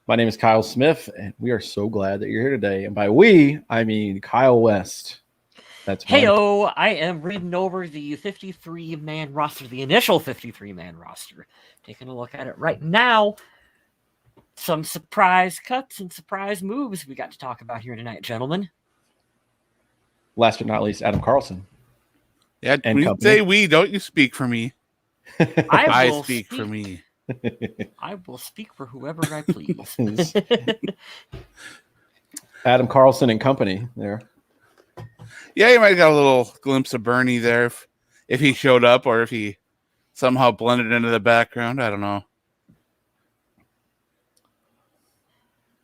My name is Kyle Smith, and we are so glad that you're here today. And by we, I mean Kyle West. That's Mike. Heyo, I am reading over the 53-man roster, the initial 53-man roster. Taking a look at it right now. Some surprise cuts and surprise moves we got to talk about here tonight, gentlemen. Last but not least, Adam Carlson. Yeah, when you say we, don't you speak for me. I speak for me. I will speak for whoever I please. Adam Carlson and company there. Yeah, you might have got a little glimpse of Bernie there if he showed up or if he somehow blended into the background. I don't know.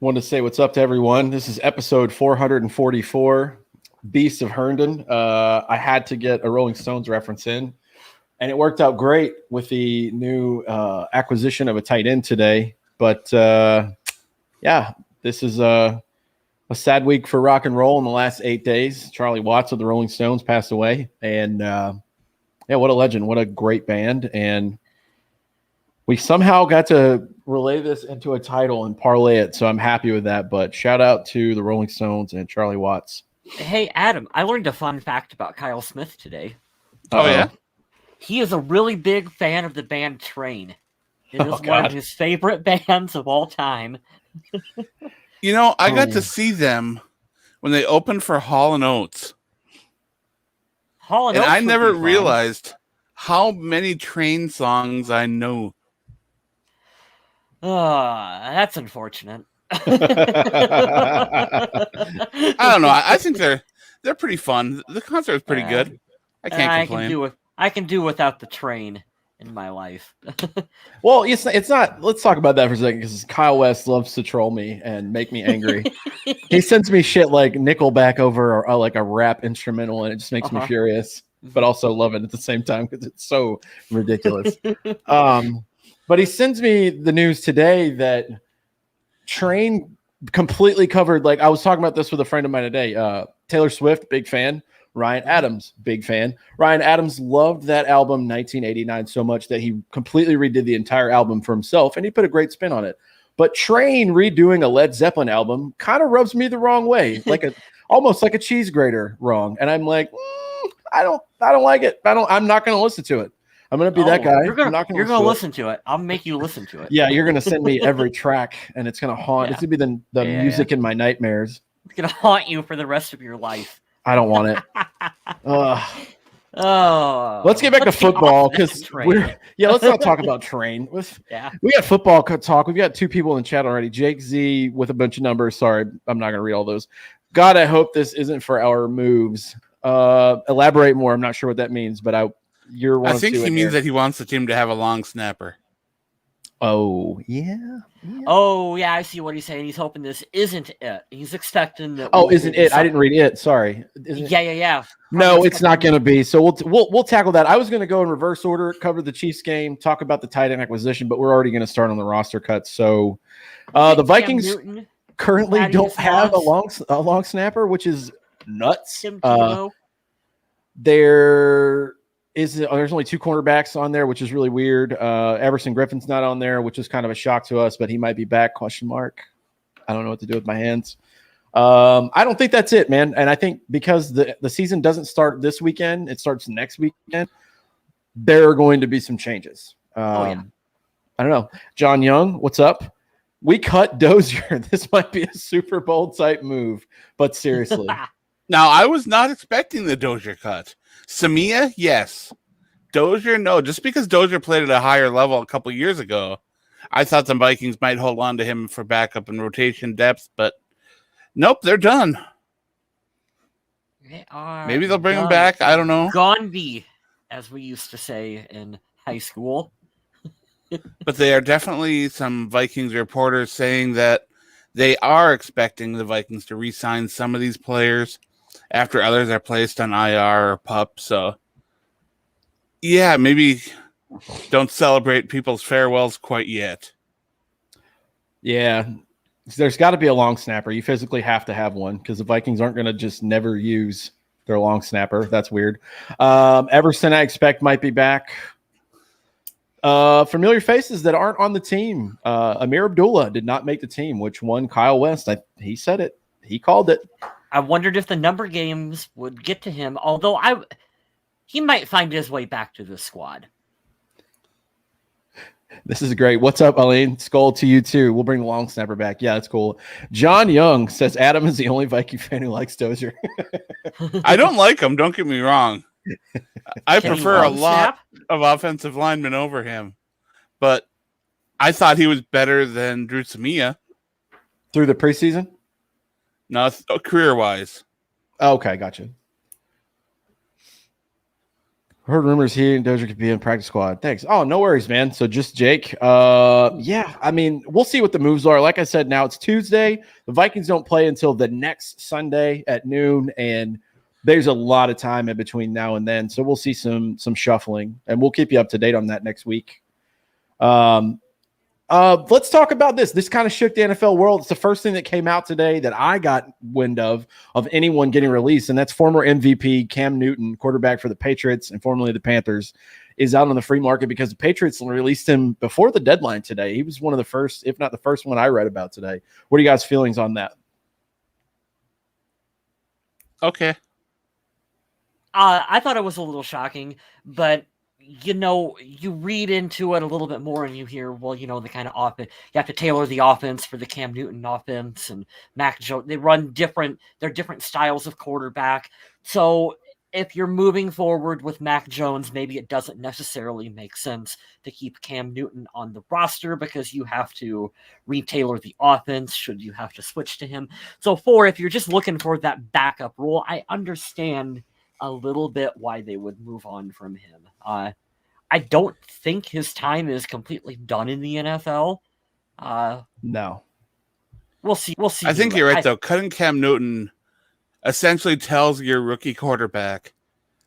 Wanted to say what's up to everyone. This is episode 444, Beast of Herndon. I had to get a Rolling Stones reference in, and it worked out great with the new acquisition of a tight end today. But, yeah, this is a sad week for rock and roll in the last 8 days. Charlie Watts of the Rolling Stones passed away. And, yeah, what a legend. What a great band. And we somehow got to relay this into a title and parlay it, so I'm happy with that. But shout out to the Rolling Stones and Charlie Watts. Hey, Adam, I learned a fun fact about Kyle Smith today. Oh, yeah? He is a really big fan of the band Train. It is one of his favorite bands of all time. You know, I got to see them when they opened for Hall & Oates. And I never realized how many Train songs I know. That's unfortunate. I don't know. I think they're pretty fun. The concert was pretty good. I can't complain. I can do without the Train in my life. Well, it's not. Let's talk about that for a second, because Kyle West loves to troll me and make me angry. He sends me shit like Nickelback over or like a rap instrumental, and it just makes me furious, but also love it at the same time because it's so ridiculous. But he sends me the news today that Train completely covered. Like, I was talking about this with a friend of mine today. Taylor Swift, big fan. Ryan Adams, big fan. Ryan Adams loved that album 1989 so much that he completely redid the entire album for himself, and he put a great spin on it. But Train redoing a Led Zeppelin album kind of rubs me the wrong way, almost like a cheese grater wrong. And I'm like, I don't like it. I'm not going to listen to it. I'm going to be that guy. You're going to listen to it. I'll make you listen to it. Yeah, you're going to send me every track, and it's going to haunt. Yeah. It's going to be the music in my nightmares. It's going to haunt you for the rest of your life. I don't want it. Let's get back to football, because let's not talk about Train. We got football talk. We've got two people in chat already. Jake Z with a bunch of numbers. Sorry, I'm not going to read all those. God, I hope this isn't for our moves. Elaborate more. I'm not sure what that means, but I think he means that he wants the team to have a long snapper. Oh, yeah. Oh, yeah, I see what he's saying. He's hoping this isn't it. He's expecting that. Oh, isn't it? I didn't read it. Sorry. Yeah. No, it's not going to be. So we'll tackle that. I was going to go in reverse order, cover the Chiefs game, talk about the tight end acquisition, but we're already going to start on the roster cuts. So the Vikings currently don't have a long snapper, which is nuts. There's only two cornerbacks on there, which is really weird. Everson Griffin's not on there, which is kind of a shock to us, but he might be back, ? I don't know what to do with my hands. I don't think that's it, man. And I think because the season doesn't start this weekend, it starts next weekend, there are going to be some changes. I don't know. John Young, what's up? We cut Dozier. This might be a Super Bowl type move, but seriously. Now, I was not expecting the Dozier cut. Samia, yes. Dozier, no. Just because Dozier played at a higher level a couple years ago, I thought the Vikings might hold on to him for backup and rotation depth, but nope, they're done. Maybe they'll bring him back. I don't know. Gandhi, as we used to say in high school. But there are definitely some Vikings reporters saying that they are expecting the Vikings to re-sign some of these players after others are placed on IR or PUP. So, yeah, maybe don't celebrate people's farewells quite yet. Yeah, there's got to be a long snapper. You physically have to have one, because the Vikings aren't going to just never use their long snapper. That's weird. Everson, I expect, might be back. Familiar faces that aren't on the team. Amir Abdullah did not make the team, which won Kyle West. He said it. He called it. I wondered if the number games would get to him, although he might find his way back to the squad. This is great. What's up, Eileen? Skull to you too. We'll bring the long snapper back. Yeah, that's cool. John Young says Adam is the only Viking fan who likes Dozier. I don't like him. Don't get me wrong. I prefer a lot of offensive linemen over him, but I thought he was better than Drew Samia through the preseason. No, career-wise. Okay, gotcha. Heard rumors he and Dozier could be in practice squad. Thanks. Oh, no worries, man. So just Jake. Yeah, I mean, we'll see what the moves are. Like I said, now it's Tuesday. The Vikings don't play until the next Sunday at noon, and there's a lot of time in between now and then. So we'll see some shuffling, and we'll keep you up to date on that next week. Let's talk about this. This kind of shook the NFL world. It's the first thing that came out today that I got wind of anyone getting released, and that's former MVP Cam Newton, quarterback for the Patriots and formerly the Panthers, is out on the free market because the Patriots released him before the deadline today. He was one of the first, if not the first one I read about today. What are you guys' feelings on that? Okay. I thought it was a little shocking, but you read into it a little bit more and you hear, well, the kind of offense, you have to tailor the offense for the Cam Newton offense and Mac Jones. They run they're different styles of quarterback. So if you're moving forward with Mac Jones, maybe it doesn't necessarily make sense to keep Cam Newton on the roster because you have to retailor the offense should you have to switch to him. So if you're just looking for that backup role, I understand a little bit why they would move on from him. I don't think his time is completely done in the NFL. No. We'll see. I think you're right, though. Cutting Cam Newton essentially tells your rookie quarterback,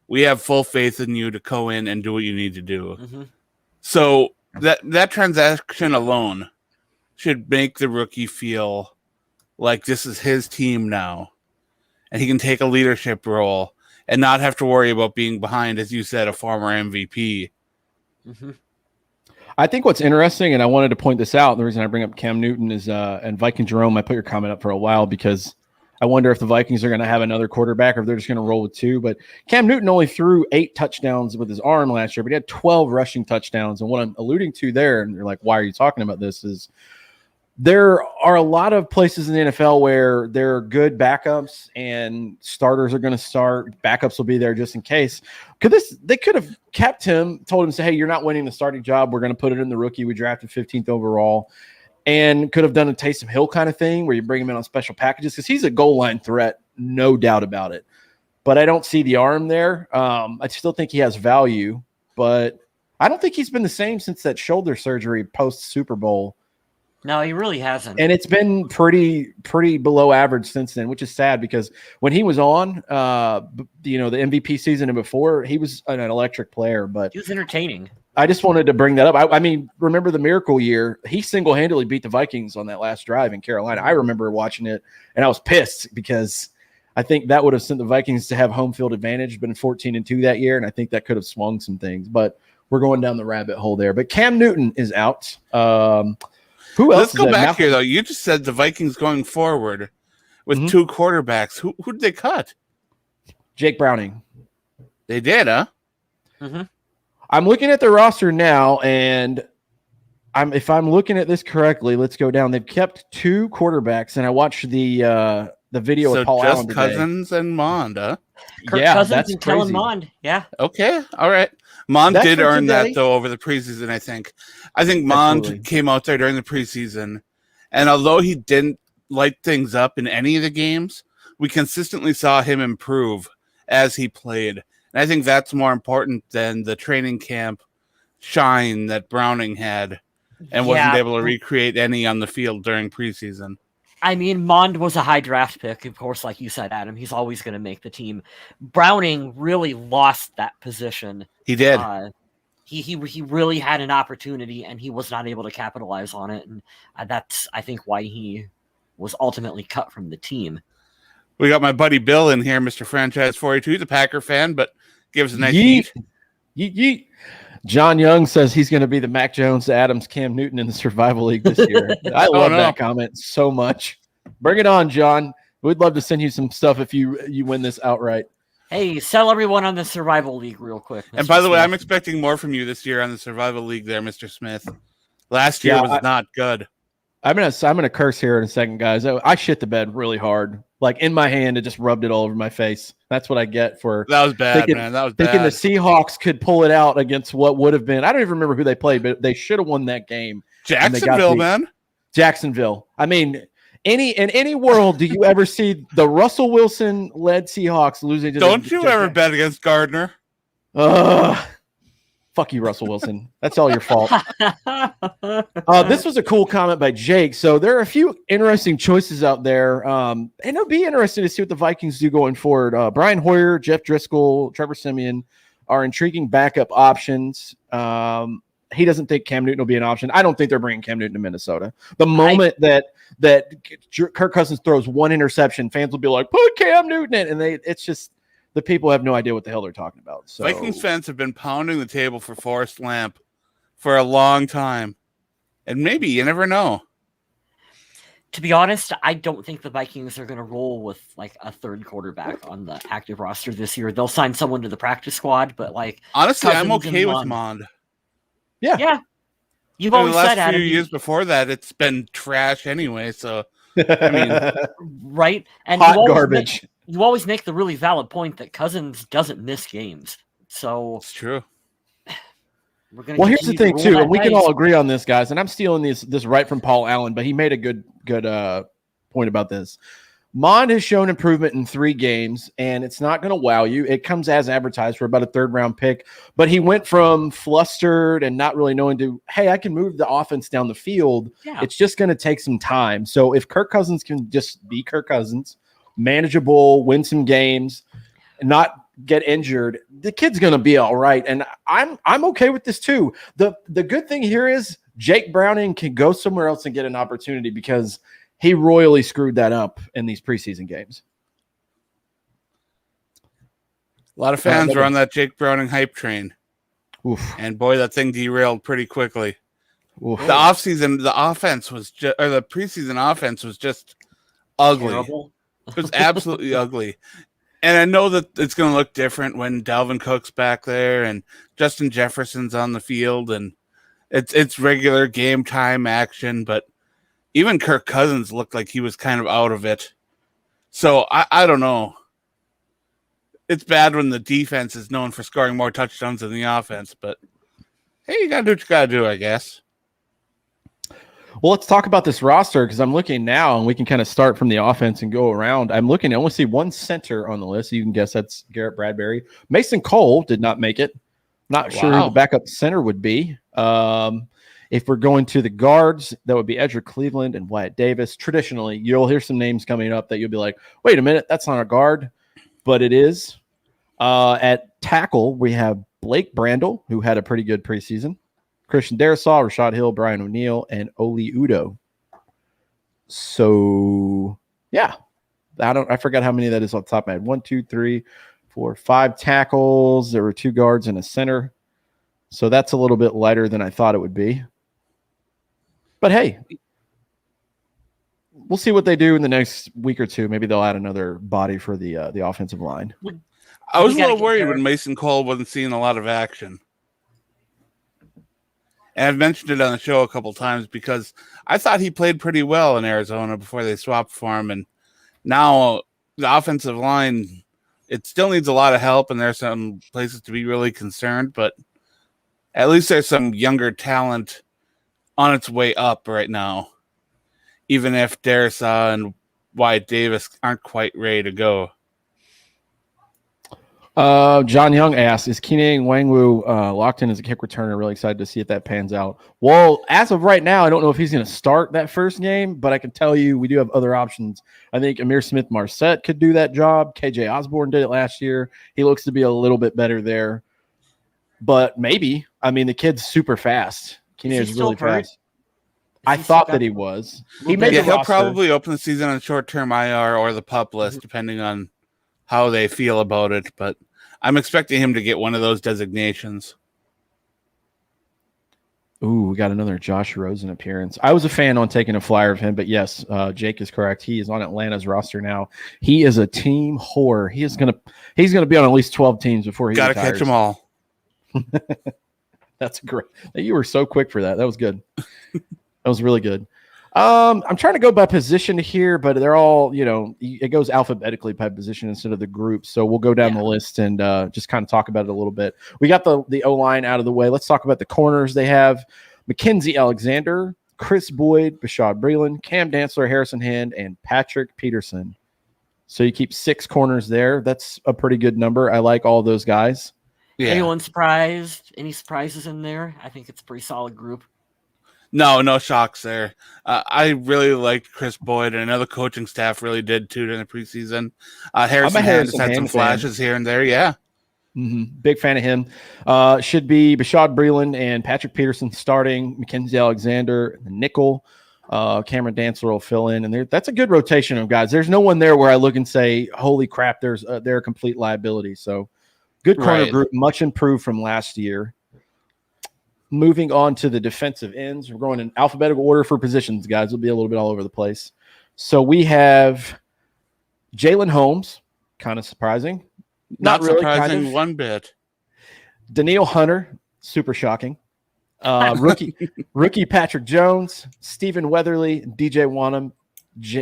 we have full faith in you to go in and do what you need to do. Mm-hmm. So that transaction alone should make the rookie feel like this is his team now, and he can take a leadership role and not have to worry about being behind, as you said, a former MVP. Mm-hmm. I think what's interesting, and I wanted to point this out, the reason I bring up Cam Newton is, and Viking Jerome, I put your comment up for a while because I wonder if the Vikings are going to have another quarterback or if they're just going to roll with two. But Cam Newton only threw 8 touchdowns with his arm last year, but he had 12 rushing touchdowns. And what I'm alluding to there, and you're like, why are you talking about this, is there are a lot of places in the NFL where there are good backups and starters are going to start. Backups will be there just in case. They could have kept him, told him, say, hey, you're not winning the starting job. We're going to put it in the rookie. We drafted 15th overall, and could have done a Taysom Hill kind of thing where you bring him in on special packages because he's a goal line threat, no doubt about it. But I don't see the arm there. I still think he has value, but I don't think he's been the same since that shoulder surgery post Super Bowl. No, he really hasn't. And it's been pretty below average since then, which is sad because when he was on, the MVP season and before, he was an electric player. But he was entertaining. I just wanted to bring that up. I mean, remember the miracle year? He single-handedly beat the Vikings on that last drive in Carolina. I remember watching it, and I was pissed because I think that would have sent the Vikings to have home field advantage, been 14-2 that year, and I think that could have swung some things. But we're going down the rabbit hole there. But Cam Newton is out. Who else? Let's go back here, though. You just said the Vikings going forward with two quarterbacks. Who did they cut? Jake Browning. They did, huh? Mm-hmm. I'm looking at the roster now, and if I'm looking at this correctly, let's go down. They've kept 2 quarterbacks, and I watched the video of Paul Allen today. Cousins and Mond, huh? Cousins and Kellen Mond, yeah. Okay, all right. Mond did earn that, though, over the preseason, I think. I think Mond came out there during the preseason, and although he didn't light things up in any of the games, we consistently saw him improve as he played. And I think that's more important than the training camp shine that Browning had and wasn't able to recreate any on the field during preseason. I mean, Mond was a high draft pick, of course, like you said, Adam. He's always going to make the team. Browning really lost that position. He did. He really had an opportunity, and he was not able to capitalize on it. And that's, I think, why he was ultimately cut from the team. We got my buddy Bill in here, Mr. Franchise 42. He's a Packer fan, but gives a nice yeet. Yeet. John Young says he's going to be the Mac Jones to Adams Cam Newton in the Survival League this year. I love that comment so much. Bring it on, John. We'd love to send you some stuff if you win this outright. Hey, sell everyone on the Survival League real quick. Mr. And by the way, I'm expecting more from you this year on the Survival League there, Mr. Smith. Last year was not good. I'm gonna curse here in a second, guys. I shit the bed really hard. Like in my hand, it just rubbed it all over my face. That's what I get for that was bad, man. That was bad. Thinking the Seahawks could pull it out against what would have been. I don't even remember who they played, but they should have won that game. Jacksonville, man. Jacksonville. I mean, in any world, do you ever see the Russell Wilson led Seahawks losing? Don't you ever bet against Gardner? Fuck you, Russell Wilson. That's all your fault. This was a cool comment by Jake. So there are a few interesting choices out there. And it'll be interesting to see what the Vikings do going forward. Brian Hoyer, Jeff Driscoll, Trevor Siemian are intriguing backup options. He doesn't think Cam Newton will be an option. I don't think they're bringing Cam Newton to Minnesota. The moment that Kirk Cousins throws one interception, fans will be like, put Cam Newton in. And it's just the people have no idea what the hell they're talking about. So Vikings fans have been pounding the table for Forrest Lamp for a long time. And maybe, you never know. To be honest, I don't think the Vikings are going to roll with like a third quarterback on the active roster this year. They'll sign someone to the practice squad, but like honestly, I'm okay with Mond. Yeah. You've always said the last few years before that, it's been trash anyway. So I mean, right? And hot garbage. You always make the really valid point that Cousins doesn't miss games. So it's true. Well, here's the thing too, and we can all agree on this, guys. And I'm stealing this right from Paul Allen, but he made a good point about this. Mond has shown improvement in 3 games, and it's not going to wow you. It comes as advertised for about a 3rd-round pick, but he went from flustered and not really knowing to, hey, I can move the offense down the field. Yeah. It's just going to take some time. So if Kirk Cousins can just be Kirk Cousins, manageable, win some games, and not get injured, the kid's going to be all right. And I'm okay with this too. The good thing here is Jake Browning can go somewhere else and get an opportunity because he royally screwed that up in these preseason games. A lot of fans were on that Jake Browning hype train. Oof. And boy, that thing derailed pretty quickly. Oof. The preseason offense was just ugly. Terrible. It was absolutely ugly. And I know that it's going to look different when Dalvin Cook's back there and Justin Jefferson's on the field and it's regular game time action, but even Kirk Cousins looked like he was kind of out of it. So I don't know. It's bad when the defense is known for scoring more touchdowns than the offense, but hey, you got to do what you got to do, I guess. Well, let's talk about this roster because I'm looking now and we can kind of start from the offense and go around. I'm looking, I only see one center on the list. You can guess that's Garrett Bradbury. Mason Cole did not make it. Not sure who the backup center would be. If we're going to the guards, that would be Edric Cleveland and Wyatt Davis. Traditionally, you'll hear some names coming up that you'll be like, wait a minute, that's not a guard, but it is. At tackle, we have Blake Brandel, who had a pretty good preseason. Christian Darrisaw, Rashad Hill, Brian O'Neill, and Oli Udoh. So, yeah. I forgot how many that is off the top of my head. 1, 2, 3, 4, 5 tackles. There were 2 guards and a center. So that's a little bit lighter than I thought it would be. But hey, we'll see what they do in the next week or two. Maybe they'll add another body for the offensive line. I was a little worried when Mason Cole wasn't seeing a lot of action. And I've mentioned it on the show a couple times because I thought he played pretty well in Arizona before they swapped for him. And now the offensive line, it still needs a lot of help, and there's some places to be really concerned. But at least there's some younger talent on its way up right now, even if Darrisaw and Wyatt Davis aren't quite ready to go. John Young asks, is Keenan Nwangwu locked in as a kick returner? Really excited to see if that pans out. Well, as of right now, I don't know if he's going to start that first game, but I can tell you we do have other options. I think Amir Smith-Marset could do that job. KJ Osborne did it last year. He looks to be a little bit better there. But maybe. I mean, the kid's super fast. Keenan is really fast. I thought that he was. He'll probably open the season on short-term IR or the PUP list, depending on how they feel about it, but I'm expecting him to get one of those designations. Ooh, we got another Josh Rosen appearance. I was a fan on taking a flyer of him, but yes, Jake is correct. He is on Atlanta's roster now. He is a team whore. He's gonna be on at least 12 teams before he Gotta retires. catch them all. That's great. You were so quick for that. That was good. That was really good. I'm trying to go by position here, but they're all, it goes alphabetically by position instead of the group. So we'll go down the list and just kind of talk about it a little bit. We got the O-line out of the way. Let's talk about the corners. They have Mackenzie Alexander, Chris Boyd, Bashad Breeland, Cam Dantzler, Harrison Hand, and Patrick Peterson. So you keep 6 corners there. That's a pretty good number. I like all those guys. Yeah. Anyone surprised? Any surprises in there? I think it's a pretty solid group. No shocks there. I really liked Chris Boyd, and another coaching staff really did too during the preseason. Harrison Hand has had some flashes here and there. Yeah. Mm-hmm. Big fan of him. Should be Bashad Breeland and Patrick Peterson starting, Mackenzie Alexander, the nickel. Cameron Dantzler will fill in, and that's a good rotation of guys. There's no one there where I look and say, holy crap, they're a complete liability. So good corner group, much improved from last year. Moving on to the defensive ends. We're going in alphabetical order for positions, guys. We'll be a little bit all over the place. So we have Jalen Holmes, kind of surprising. Not really surprising one bit. Daniil Hunter, super shocking. Rookie Patrick Jones, Stephen Weatherly, DJ Wanham,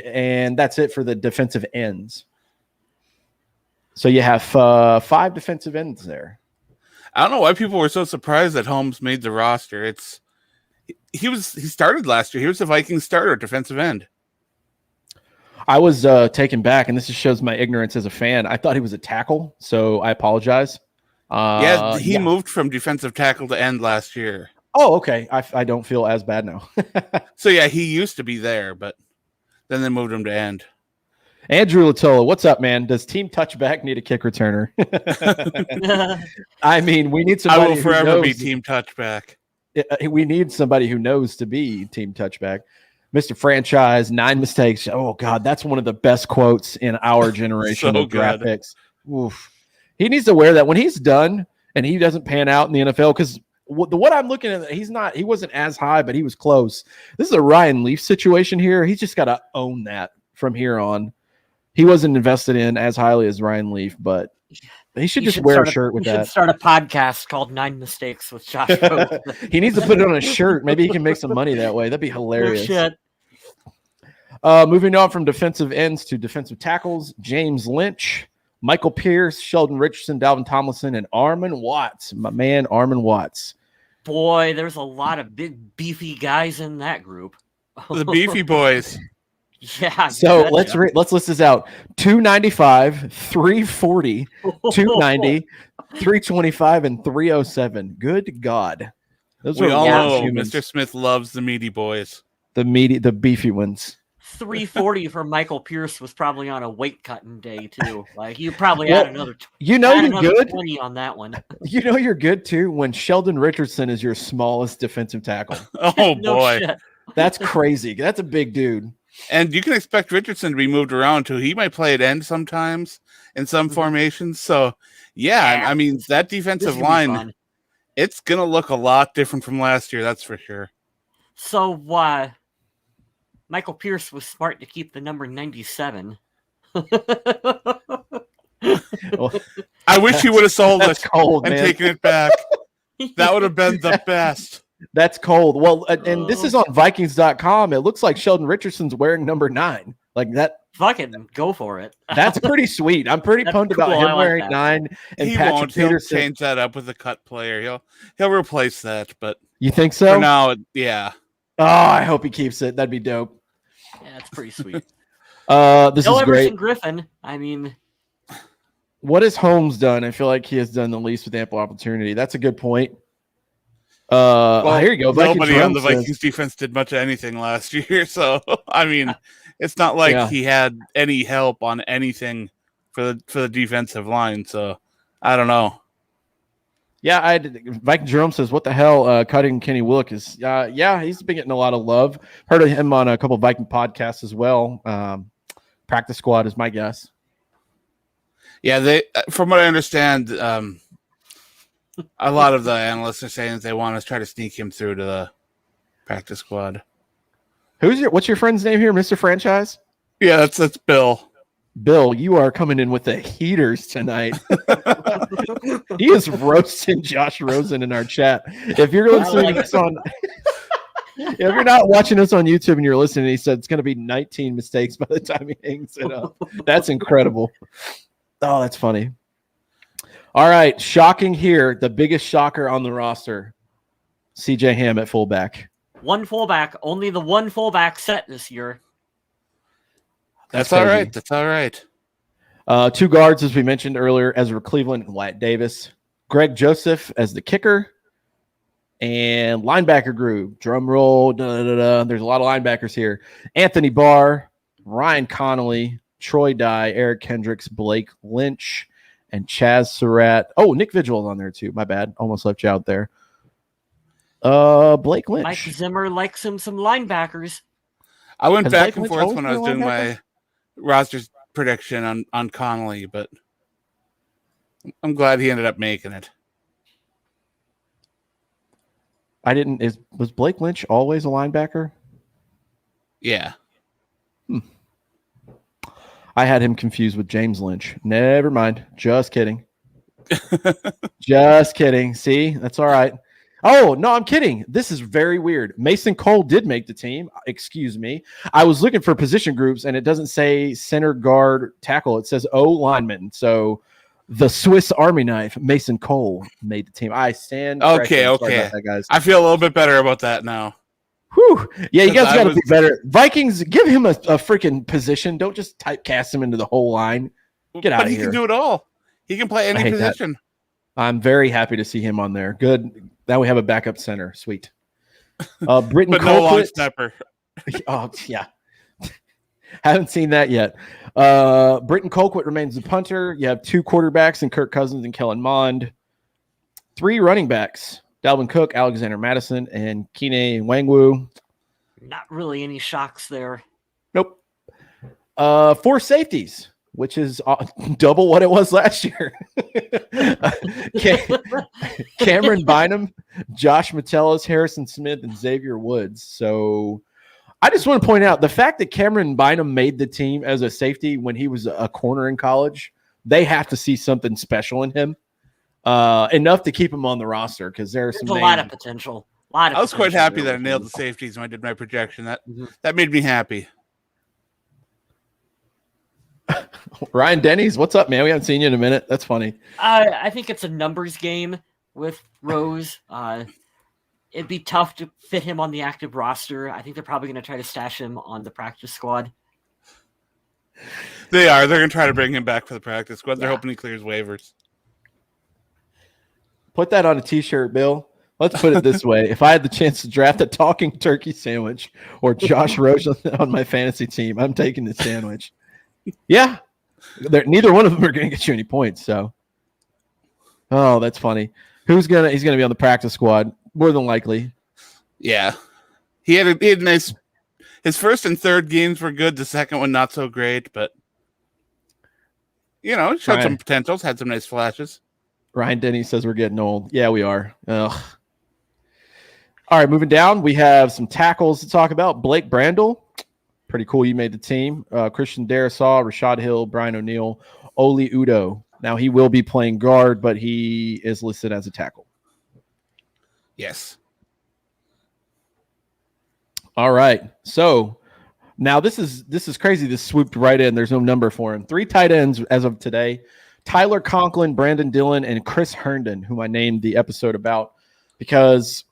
and that's it for the defensive ends. So you have 5 defensive ends there. I don't know why people were so surprised that Holmes made the roster. He started last year. He was the Vikings starter at defensive end. I was taken back, and this just shows my ignorance as a fan. I thought he was a tackle, so I apologize. He moved from defensive tackle to end last year. Oh, okay. I don't feel as bad now. So, yeah, he used to be there, but then they moved him to end. Andrew Latola, what's up, man? Does Team Touchback need a kick returner? I mean, we need somebody. I will forever be Team Touchback. We need somebody who knows to be Team Touchback. Mr. Franchise, 9 mistakes. Oh, God, that's one of the best quotes in our generation of draft picks. Oof. He needs to wear that when he's done and he doesn't pan out in the NFL, because what I'm looking at, he wasn't as high, but he was close. This is a Ryan Leaf situation here. He's just got to own that from here on. He wasn't invested in as highly as Ryan Leaf, but he should just wear a shirt with that. He should start a podcast called 9 Mistakes with Josh Rhodes. He needs to put it on a shirt. Maybe he can make some money that way. That'd be hilarious. Oh, shit. Moving on from defensive ends to defensive tackles, James Lynch, Michael Pierce, Sheldon Richardson, Dalvin Tomlinson, and Armon Watts. My man, Armon Watts. Boy, there's a lot of big, beefy guys in that group. The beefy boys. Yeah. So let's list this out: 295, 340, 290, 325, and 307. Good God, we all know Mr. Smith loves the meaty boys. The beefy ones. 340 for Michael Pierce was probably on a weight cutting day too. Like you probably had another. You're good 20 on that one. You're good too when Sheldon Richardson is your smallest defensive tackle. Oh boy, shit. That's crazy. That's a big dude. And you can expect Richardson to be moved around too. He might play at end sometimes in some formations. So, yeah, I mean, that defensive line, it's going to look a lot different from last year. That's for sure. So, Michael Pierce was smart to keep the number 97. I wish he would have sold it and taken it back. That would have been the best. That's cold. Well, and this is on Vikings.com. It looks like Sheldon Richardson's wearing number 9. Like that. Fucking go for it. That's pretty sweet. I'm pretty pumped about him wearing 9. And he Patrick won't. Peterson. He'll change that up with a cut player. He'll replace that. But you think so? For now, yeah. Oh, I hope he keeps it. That'd be dope. Yeah, it's pretty sweet. This is great. Griffin. I mean, what has Holmes done? I feel like he has done the least with ample opportunity. That's a good point. Here you go. Nobody on the Vikings defense did much of anything last year, so I mean, it's not like he had any help on anything for the defensive line. So I don't know. Yeah, Viking Jerome says, "What the hell?" Cutting Kenny Willock is. He's been getting a lot of love. Heard of him on a couple of Viking podcasts as well. Practice squad is my guess. Yeah, they. From what I understand, A lot of the analysts are saying that they want to try to sneak him through to the practice squad. What's your friend's name here, Mr. Franchise? Yeah, that's Bill. Bill, you are coming in with the heaters tonight. He is roasting Josh Rosen in our chat. If you're listening to this on, if you're not watching us on YouTube and you're listening, he said it's going to be 19 mistakes by the time he hangs it up. That's incredible. Oh, that's funny. All right, shocking here. The biggest shocker on the roster: CJ Ham at fullback. One fullback, only the one fullback set this year. That's all right. That's all right. 2 guards, as we mentioned earlier, Ezra Cleveland and Wyatt Davis. Greg Joseph as the kicker. And linebacker group. Drum roll. There's a lot of linebackers here. Anthony Barr, Ryan Connolly, Troy Dye, Eric Kendricks, Blake Lynch, and Chaz Surratt. Oh, Nick Vigil's on there too. My bad. Almost left you out there. Blake Lynch. Mike Zimmer likes him some linebackers. I went back and forth when I was doing my roster prediction on Connolly, but I'm glad he ended up making it. Was Blake Lynch always a linebacker? Yeah. I had him confused with James Lynch. Never mind. Just kidding. Just kidding. See, that's all right. Oh, no, I'm kidding. This is very weird. Mason Cole did make the team. Excuse me. I was looking for position groups, and it doesn't say center, guard, tackle. It says O lineman. So the Swiss Army knife, Mason Cole, made the team. I stand Okay. that, guys. I feel a little bit better about that now. Whew. Yeah, you guys got to be better. Vikings, give him a freaking position. Don't just typecast him into the whole line. Get out of here. But he can do it all. He can play any position. I'm very happy to see him on there. Good. Now we have a backup center. Sweet. Britton but Colquitt. no long snapper. Oh, yeah. Haven't seen that yet. Britton Colquitt remains the punter. You have 2 quarterbacks in Kirk Cousins and Kellen Mond. 3 running backs: Dalvin Cook, Alexander Madison, and Kene Nwangwu. Not really any shocks there. Nope. 4 safeties, which is double what it was last year. Cameron Bynum, Josh Metellus, Harrison Smith, and Xavier Woods. So I just want to point out the fact that Cameron Bynum made the team as a safety when he was a corner in college, they have to see something special in him. Enough to keep him on the roster because there's a lot of potential. I was quite happy that I nailed the safeties when I did my projection. That made me happy. Ryan Denny's, what's up, man? We haven't seen you in a minute. That's funny. I think it's a numbers game with Rose. It'd be tough to fit him on the active roster. I think they're probably going to try to stash him on the practice squad. They are. They're going to try to bring him back for the practice squad. They're hoping he clears waivers. Put that on a t-shirt, Bill. Let's put it this way. If I had the chance to draft a talking turkey sandwich or Josh Rosen on my fantasy team, I'm taking the sandwich. Yeah. Neither one of them are going to get you any points. So, oh, that's funny. He's going to be on the practice squad more than likely. Yeah. He had nice. His first and third games were good. The second one, not so great, but showed some potentials, had some nice flashes. Ryan Denny says we're getting old. Yeah, we are. Ugh. All right, moving down, we have some tackles to talk about. Blake Brandel, pretty cool. You made the team. Christian Darrisaw, Rashad Hill, Brian O'Neill, Oli Udoh. Now he will be playing guard, but he is listed as a tackle. Yes. All right. So now this is crazy. This swooped right in. There's no number for him. 3 tight ends as of today: Tyler Conklin, Brandon Dillon, and Chris Herndon, whom I named the episode about because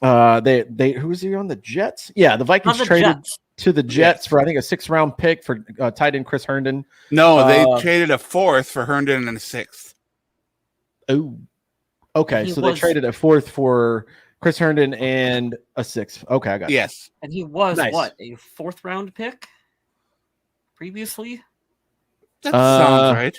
they who was he on the Jets? Yeah, the Vikings traded to the Jets for I think a 6th-round pick for tight end Chris Herndon. No, they traded a 4th for Herndon and a 6th. Oh, okay. They traded a 4th for Chris Herndon and a 6th. Okay, I got it. Yes. And he was nice. What, a 4th-round pick previously? That sounds right.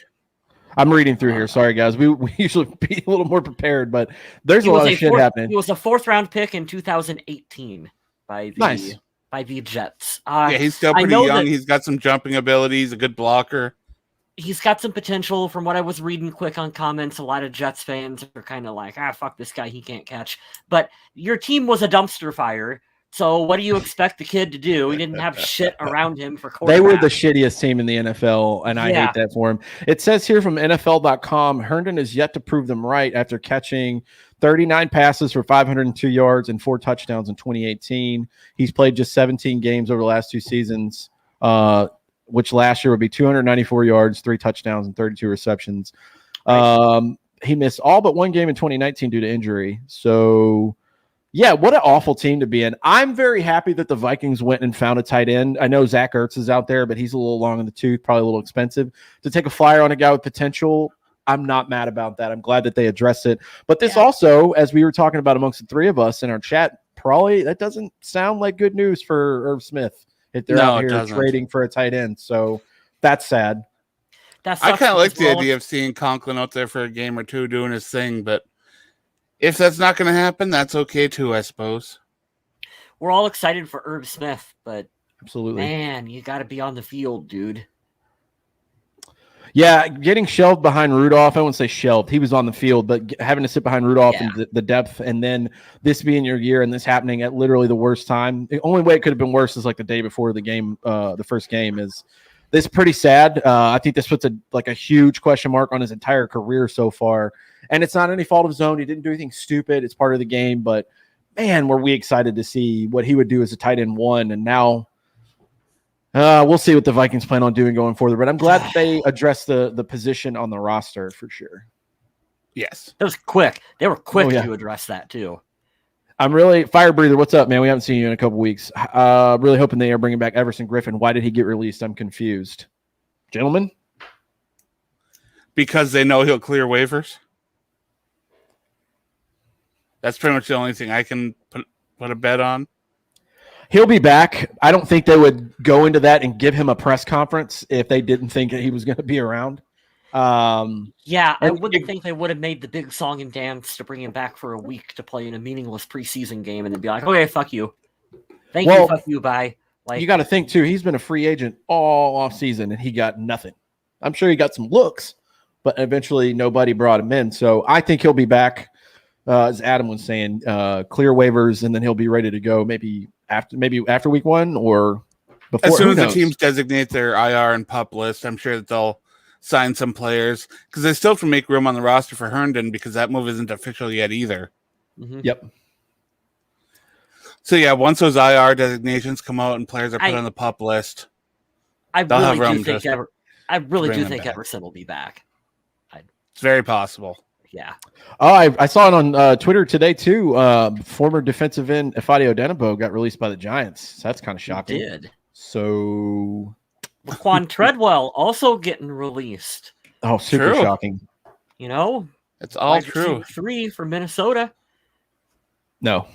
I'm reading through here. Sorry, guys. We usually be a little more prepared, but there's a lot of shit happening. He was a 4th-round pick in 2018 by the Jets. Yeah, he's still pretty young. He's got some jumping abilities, a good blocker. he's got some potential. From what I was reading quick on comments, a lot of Jets fans are kind of like, fuck this guy, he can't catch. But your team was a dumpster fire. So what do you expect the kid to do? He didn't have shit around him for quarterback. They were the shittiest team in the NFL, and I hate that for him. It says here from NFL.com, Herndon is yet to prove them right after catching 39 passes for 502 yards and 4 touchdowns in 2018. He's played just 17 games over the last 2 seasons, which last year would be 294 yards, 3 touchdowns, and 32 receptions. Right. He missed all but 1 game in 2019 due to injury. So... yeah, what an awful team to be in. I'm very happy that the Vikings went and found a tight end. I know Zach Ertz is out there, but he's a little long in the tooth, probably a little expensive. To take a flyer on a guy with potential, I'm not mad about that. I'm glad that they addressed it. But this also, as we were talking about amongst the three of us in our chat, probably that doesn't sound like good news for Irv Smith if they're out here trading for a tight end. So that's sad. I kind of like the idea of seeing Conklin out there for a game or two doing his thing, but if that's not going to happen, that's okay too, I suppose. We're all excited for Irv Smith, but absolutely, man, you got to be on the field, dude. Yeah, getting shelved behind Rudolph, I wouldn't say shelved. He was on the field, but having to sit behind Rudolph and the depth, and then this being your year and this happening at literally the worst time. The only way it could have been worse is like the day before the game, the first game is. This is pretty sad. I think this puts a huge question mark on his entire career so far. And it's not any fault of his own. He didn't do anything stupid. It's part of the game. But, man, were we excited to see what he would do as a tight end 1. And now we'll see what the Vikings plan on doing going forward. But I'm glad that they addressed the position on the roster for sure. Yes. That was quick. They were quick to address that, too. I'm really – Fire Breather, what's up, man? We haven't seen you in a couple weeks. Really hoping they are bringing back Everson Griffin. Why did he get released? I'm confused. Gentlemen? Because they know he'll clear waivers. That's pretty much the only thing I can put a bet on. He'll be back. I don't think they would go into that and give him a press conference if they didn't think that he was going to be around. I wouldn't think they would have made the big song and dance to bring him back for a week to play in a meaningless preseason game and then be like, okay, fuck you. Thank you, fuck you, bye. Like, you got to think, too, he's been a free agent all off season and he got nothing. I'm sure he got some looks, but eventually nobody brought him in. So I think he'll be back, as Adam was saying, clear waivers, and then he'll be ready to go maybe after week 1 or before. As soon as the teams designate their IR and PUP list, I'm sure that they'll sign some players because they still have to make room on the roster for Herndon because that move isn't official yet either. Mm-hmm. Yep. So yeah, once those IR designations come out and players are put on the PUP list, I really do think Everson will be back. It's very possible. Yeah. Oh, I saw it on Twitter today too. Former defensive end Efadio Denabo got released by the Giants. So that's kind of shocking. He did. So Laquan Treadwell also getting released. Oh, super shocking. You know, it's all true. 3 for Minnesota. No.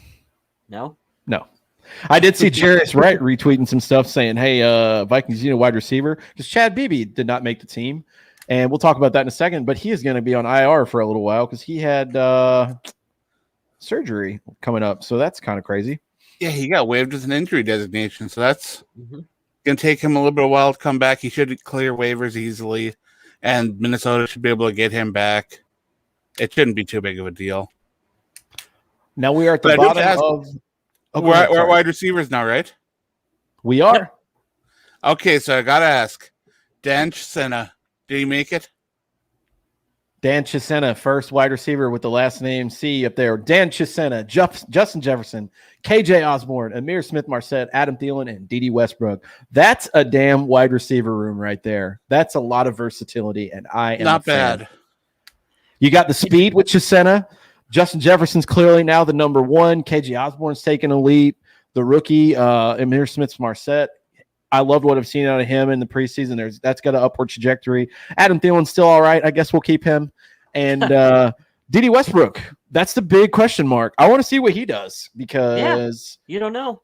I did see Jarius Wright retweeting some stuff saying, "Hey, Vikings need a wide receiver," because Chad Beebe did not make the team, and we'll talk about that in a second. But he is going to be on IR for a little while because he had surgery coming up, so that's kind of crazy. Yeah, he got waived with an injury designation, so that's going to take him a little bit of a while to come back. He should clear waivers easily, and Minnesota should be able to get him back. It shouldn't be too big of a deal. Now we are at the bottom of. We're at wide receivers now, right? We are. Okay, so I got to ask. Dan Chisena, did he make it? Dan Chisena, first wide receiver with the last name C up there. Dan Chisena, Justin Jefferson, KJ Osborne, Amir Smith-Marset, Adam Thielen, and Dede Westbrook. That's a damn wide receiver room right there. That's a lot of versatility, and I am not bad. You got the speed with Chisena. Justin Jefferson's clearly now the number 1. KJ Osborne's taking a leap. The rookie, Amir Smith-Marset. I loved what I've seen out of him in the preseason. That's got an upward trajectory. Adam Thielen's still all right. I guess we'll keep him. And Dede Westbrook, that's the big question mark. I want to see what he does because you don't know.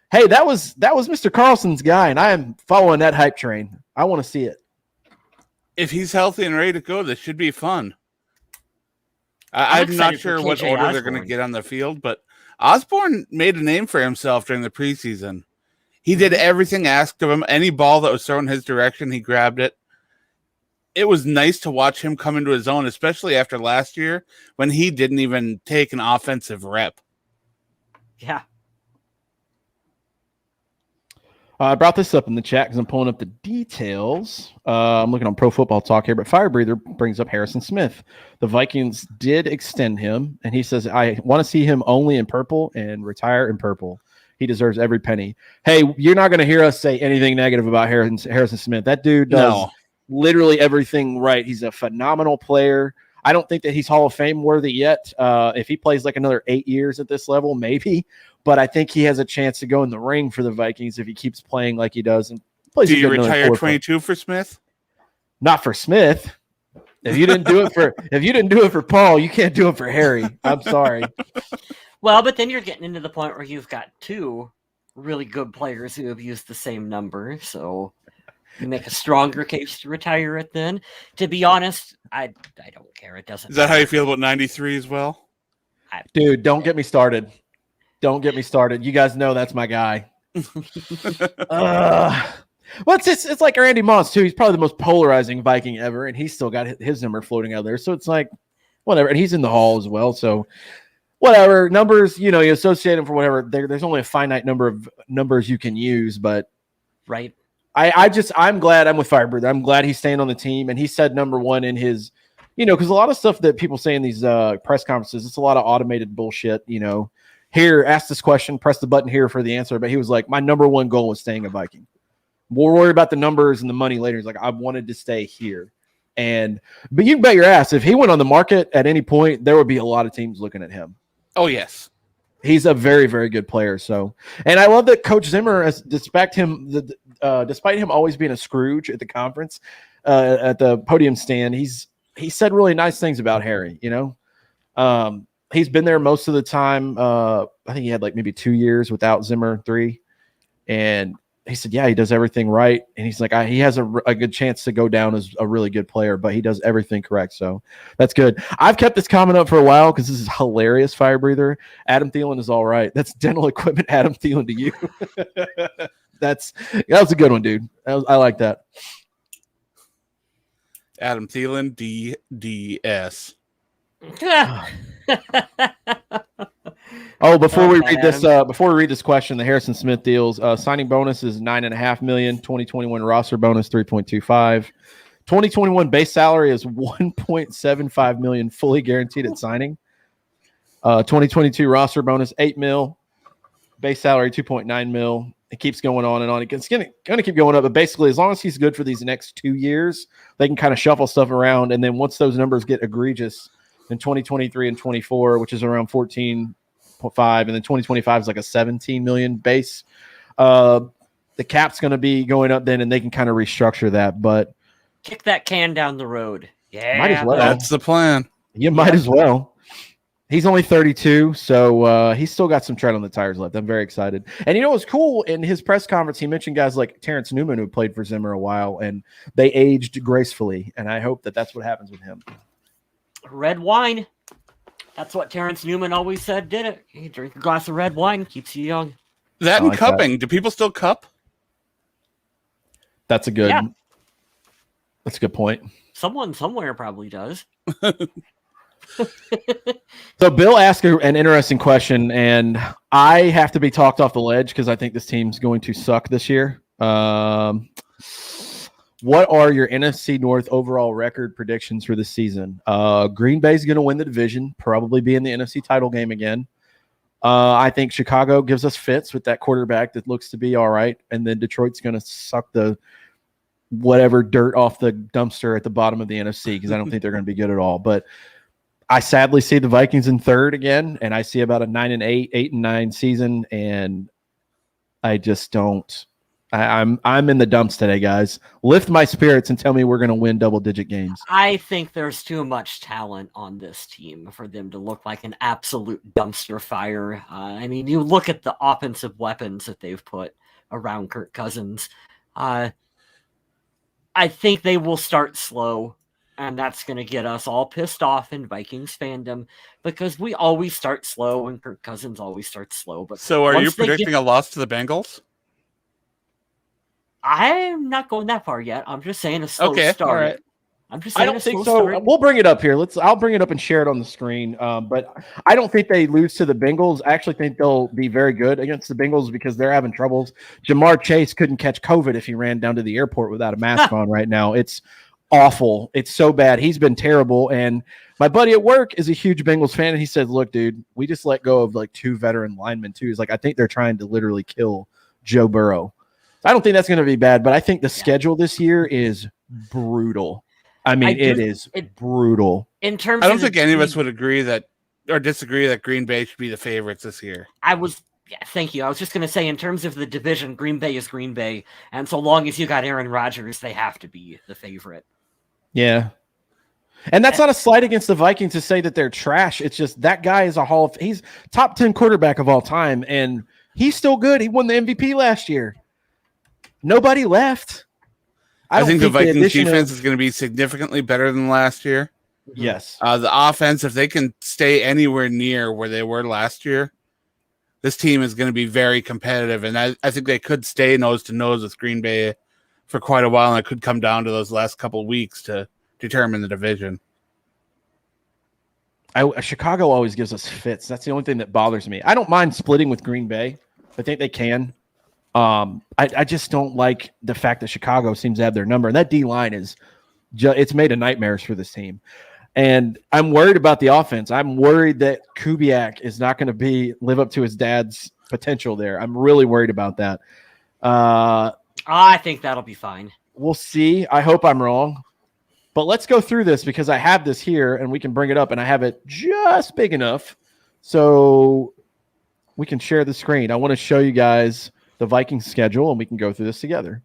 Hey, that was Mr. Carlson's guy, and I am following that hype train. I want to see it. If he's healthy and ready to go, this should be fun. I'm not sure what order they're going to get on the field, but Osborne made a name for himself during the preseason. He did everything asked of him. Any ball that was thrown his direction, he grabbed it. it was nice to watch him come into his own, especially after last year when he didn't even take an offensive rep. Yeah. I brought this up in the chat because I'm pulling up the details. I'm looking on Pro Football Talk here, but Fire Breather brings up Harrison Smith. The Vikings did extend him, and he says, I want to see him only in purple and retire in purple. He deserves every penny. Hey, you're not going to hear us say anything negative about Harrison Smith. That dude does literally everything right. He's a phenomenal player. I don't think that he's Hall of Fame worthy yet. If he plays like another 8 years at this level, maybe. But I think he has a chance to go in the ring for the Vikings if he keeps playing like he does. And plays. Do you retire 22 for Smith? Not for Smith. If you didn't do it for Paul, you can't do it for Harry. I'm sorry. Well, but then you're getting into the point where you've got two really good players who have used the same number, so you make a stronger case to retire it. Then, to be honest, I don't care. It doesn't. Is that how you feel about 93 as well? Dude, don't get me started. Don't get me started. You guys know that's my guy. Well, it's like Randy Moss, too. He's probably the most polarizing Viking ever, and he's still got his number floating out there. So it's like, whatever. And he's in the Hall as well. So whatever. Numbers, you associate them for whatever. There's only a finite number of numbers you can use. But right. I'm glad I'm with Firebird. I'm glad he's staying on the team. And he said number one in his, because a lot of stuff that people say in these press conferences, it's a lot of automated bullshit, Here, ask this question, press the button here for the answer. But he was like, my number one goal was staying a Viking. We'll worry about the numbers and the money later. He's like, I wanted to stay here. But you can bet your ass, if he went on the market at any point, there would be a lot of teams looking at him. Oh, yes. He's a very, very good player. So, and I love that Coach Zimmer, despite him always being a Scrooge at the conference, at the podium stand, he said really nice things about Harry, He's been there most of the time. I think he had like maybe 2 years without Zimmer, 3. And he said, yeah, he does everything right. And he's like, he has a good chance to go down as a really good player, but he does everything correct. So that's good. I've kept this comment up for a while because this is hilarious, Fire Breather. Adam Thielen is all right. That's dental equipment, Adam Thielen to you. That was a good one, dude. I like that. Adam Thielen, DDS. Before we read this question, the Harrison Smith deals, signing bonus is $9.5 million, 2021 roster bonus 3.25, 2021 base salary is $1.75 million, fully guaranteed at signing. 2022 roster bonus $8 million, base salary $2.9 million. It keeps going on and on. It's going to keep going up, but basically, as long as he's good for these next 2 years, they can kind of shuffle stuff around, and then once those numbers get egregious in 2023 and 24, which is around 14.5, and then 2025 is like a 17 million base. The cap's going to be going up then, and they can kind of restructure that. But kick that can down the road. Yeah, might as well. That's the plan. You might as well. He's only 32, so he's still got some tread on the tires left. I'm very excited. And what's cool? In his press conference, he mentioned guys like Terrence Newman, who played for Zimmer a while, and they aged gracefully. And I hope that that's what happens with him. Red wine. That's what Terrence Newman always said did it. You drink a glass of red wine, keeps you young. That and cupping. Do people still cup? That's a good point. Someone somewhere probably does. So Bill asked an interesting question, and I have to be talked off the ledge because I think this team's going to suck this year. What are your NFC North overall record predictions for this season? Green Bay's going to win the division, probably be in the NFC title game again. I think Chicago gives us fits with that quarterback that looks to be all right. And then Detroit's going to suck the whatever dirt off the dumpster at the bottom of the NFC because I don't think they're going to be good at all. But I sadly see the Vikings in third again, and I see about a 9-8, 8-9 season, and I just don't. I'm in the dumps today, guys. Lift my spirits and tell me we're going to win double-digit games. I think there's too much talent on this team for them to look like an absolute dumpster fire. You look at the offensive weapons that they've put around Kirk Cousins. I think they will start slow, and that's going to get us all pissed off in Vikings fandom because we always start slow and Kirk Cousins always starts slow. But so are you predicting a loss to the Bengals? I'm not going that far yet. I'm just saying a slow start. All right. I'm just I saying don't a think slow so. start. We'll bring it up here. I'll bring it up and share it on the screen. But I don't think they lose to the Bengals. I actually think they'll be very good against the Bengals because they're having troubles. Jamar Chase couldn't catch COVID if he ran down to the airport without a mask on right now. It's awful. It's so bad. He's been terrible. And my buddy at work is a huge Bengals fan. And he said, look, dude, we just let go of like 2 veteran linemen too. He's like, I think they're trying to literally kill Joe Burrow. I don't think that's going to be bad, but I think the schedule this year is brutal. I mean, it is brutal. In terms, I don't think any of us would agree that or disagree that Green Bay should be the favorites this year. Thank you. I was just going to say, in terms of the division, Green Bay is Green Bay, and so long as you got Aaron Rodgers, they have to be the favorite. Yeah. And that's not a slight against the Vikings to say that they're trash. It's just that guy is he's top 10 quarterback of all time, and he's still good. He won the MVP last year. Nobody left. I think the Vikings defense is going to be significantly better than last year. Yes. The offense, if they can stay anywhere near where they were last year, this team is going to be very competitive. And I think they could stay nose to nose with Green Bay for quite a while. And it could come down to those last couple of weeks to determine the division. Chicago always gives us fits. That's the only thing that bothers me. I don't mind splitting with Green Bay. I think they can. I just don't like the fact that Chicago seems to have their number. And that D-line it's made a nightmares for this team. And I'm worried about the offense. I'm worried that Kubiak is not going to live up to his dad's potential there. I'm really worried about that. I think that'll be fine. We'll see. I hope I'm wrong. But let's go through this because I have this here and we can bring it up, and I have it just big enough so we can share the screen. I want to show you guys the Vikings schedule, and we can go through this together.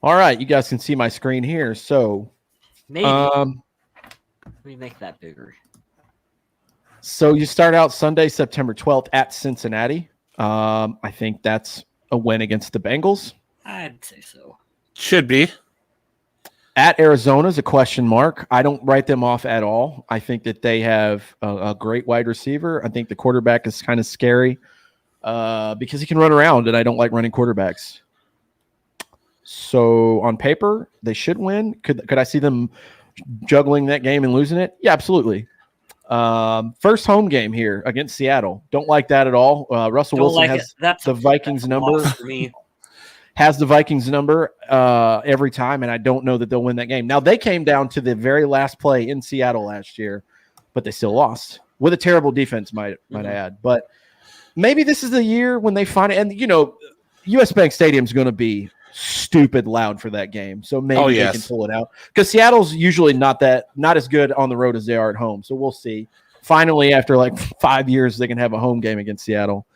All right, you guys can see my screen here. So maybe let me make that bigger. So you start out Sunday, September 12th at Cincinnati. I think that's a win against the Bengals. I'd say so. Should be. At Arizona is a question mark. I don't write them off at all. I think that they have a great wide receiver. I think the quarterback is kind of scary because he can run around, and I don't like running quarterbacks. So on paper, they should win. Could I see them juggling that game and losing it? Yeah, absolutely. First home game here against Seattle. Don't like that at all. Russell Wilson has the Vikings number. For me. Has the Vikings number every time, and I don't know that they'll win that game. Now, they came down to the very last play in Seattle last year, but they still lost with a terrible defense, might I add. But maybe this is the year when they find it. And, US Bank Stadium is going to be stupid loud for that game, so maybe they can pull it out. Because Seattle's usually not as good on the road as they are at home, so we'll see. Finally, after like 5 years, they can have a home game against Seattle.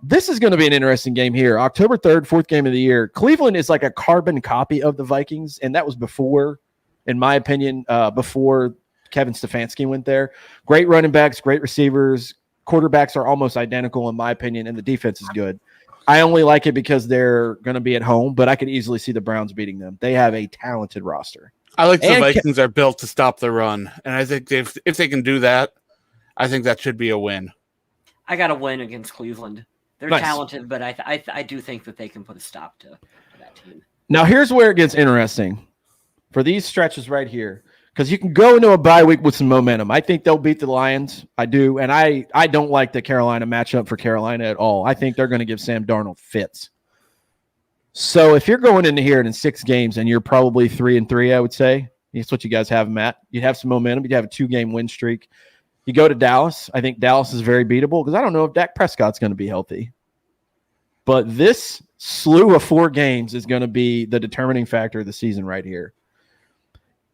This is going to be an interesting game here. October 3rd, 4th game of the year. Cleveland is like a carbon copy of the Vikings, and that was before, in my opinion, before Kevin Stefanski went there. Great running backs, great receivers. Quarterbacks are almost identical, in my opinion, and the defense is good. I only like it because they're going to be at home, but I could easily see the Browns beating them. They have a talented roster. I like the Vikings are built to stop the run, and I think if they can do that, I think that should be a win. I got a win against Cleveland. They're talented, but I do think that they can put a stop to that team. Now, here's where it gets interesting for these stretches right here, because you can go into a bye week with some momentum. I think they'll beat the Lions. I do, and I don't like the Carolina matchup for Carolina at all. I think they're going to give Sam Darnold fits. So if you're going into here in 6 games and you're probably 3-3, I would say that's what you guys have them at. You'd have some momentum. You'd have a 2-game win streak. You go to Dallas. I think Dallas is very beatable because I don't know if Dak Prescott's going to be healthy. But this slew of 4 games is going to be the determining factor of the season right here.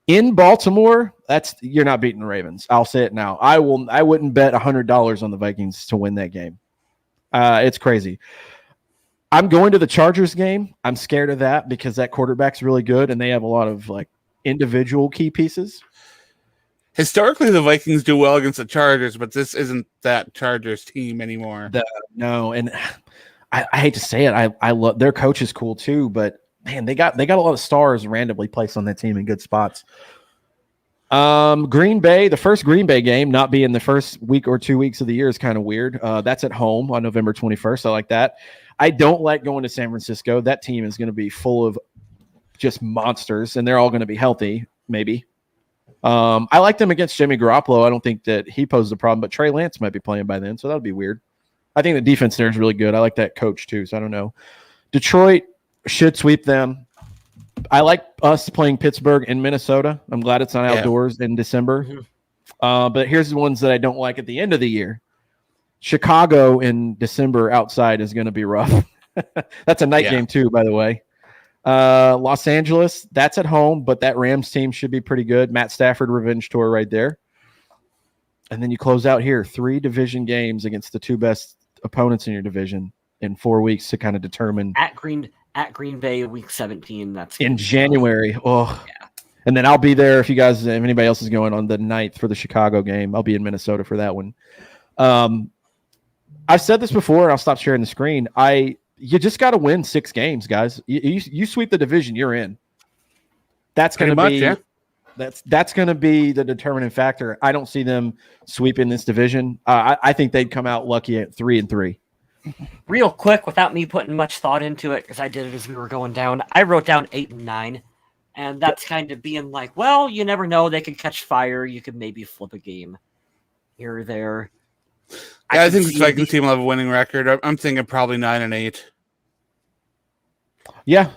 In Baltimore, you're not beating the Ravens. I'll say it now. I wouldn't bet $100 on the Vikings to win that game. It's crazy. I'm going to the Chargers game. I'm scared of that because that quarterback's really good and they have a lot of like individual key pieces. Historically, the Vikings do well against the Chargers, but this isn't that Chargers team anymore. No, and I hate to say it. I love their coach is cool too, but man, they got a lot of stars randomly placed on that team in good spots. Green Bay, the first Green Bay game not being the first week or 2 weeks of the year is kind of weird. That's at home on November 21st. I like that. I don't like going to San Francisco. That team is going to be full of just monsters, and they're all going to be healthy, maybe. I like them against Jimmy Garoppolo. I don't think that he poses a problem, but Trey Lance might be playing by then, so that'll be weird. I think the defense there is really good. I like that coach too, so I don't know. Detroit should sweep them. I like us playing Pittsburgh in Minnesota. I'm glad it's not outdoors in December. Mm-hmm. But here's the ones that I don't like at the end of the year. Chicago in December outside is going to be rough. That's a night game too, by the way. Los Angeles, that's at home, but that Rams team should be pretty good. Matt Stafford revenge tour right there. And then you close out here, 3 division games against the 2 best opponents in your division in 4 weeks to kind of determine at Green Bay week 17. That's in January. Oh, yeah. And then I'll be there if anybody else is going on the 9th for the Chicago game. I'll be in Minnesota for that one. I've said this before, and I'll stop sharing the screen. You just got to win 6 games, guys. You sweep the division, you're in. That's going to be that's going to be the determining factor. I don't see them sweeping this division. I think they'd come out lucky at 3-3. Real quick, without me putting much thought into it, because I did it as we were going down, I wrote down 8 and 9, and that's kind of being like, well, you never know. They could catch fire. You could maybe flip a game here or there. Yeah, I think the Vikings team will have a winning record. I'm thinking probably 9 and 8. Yeah.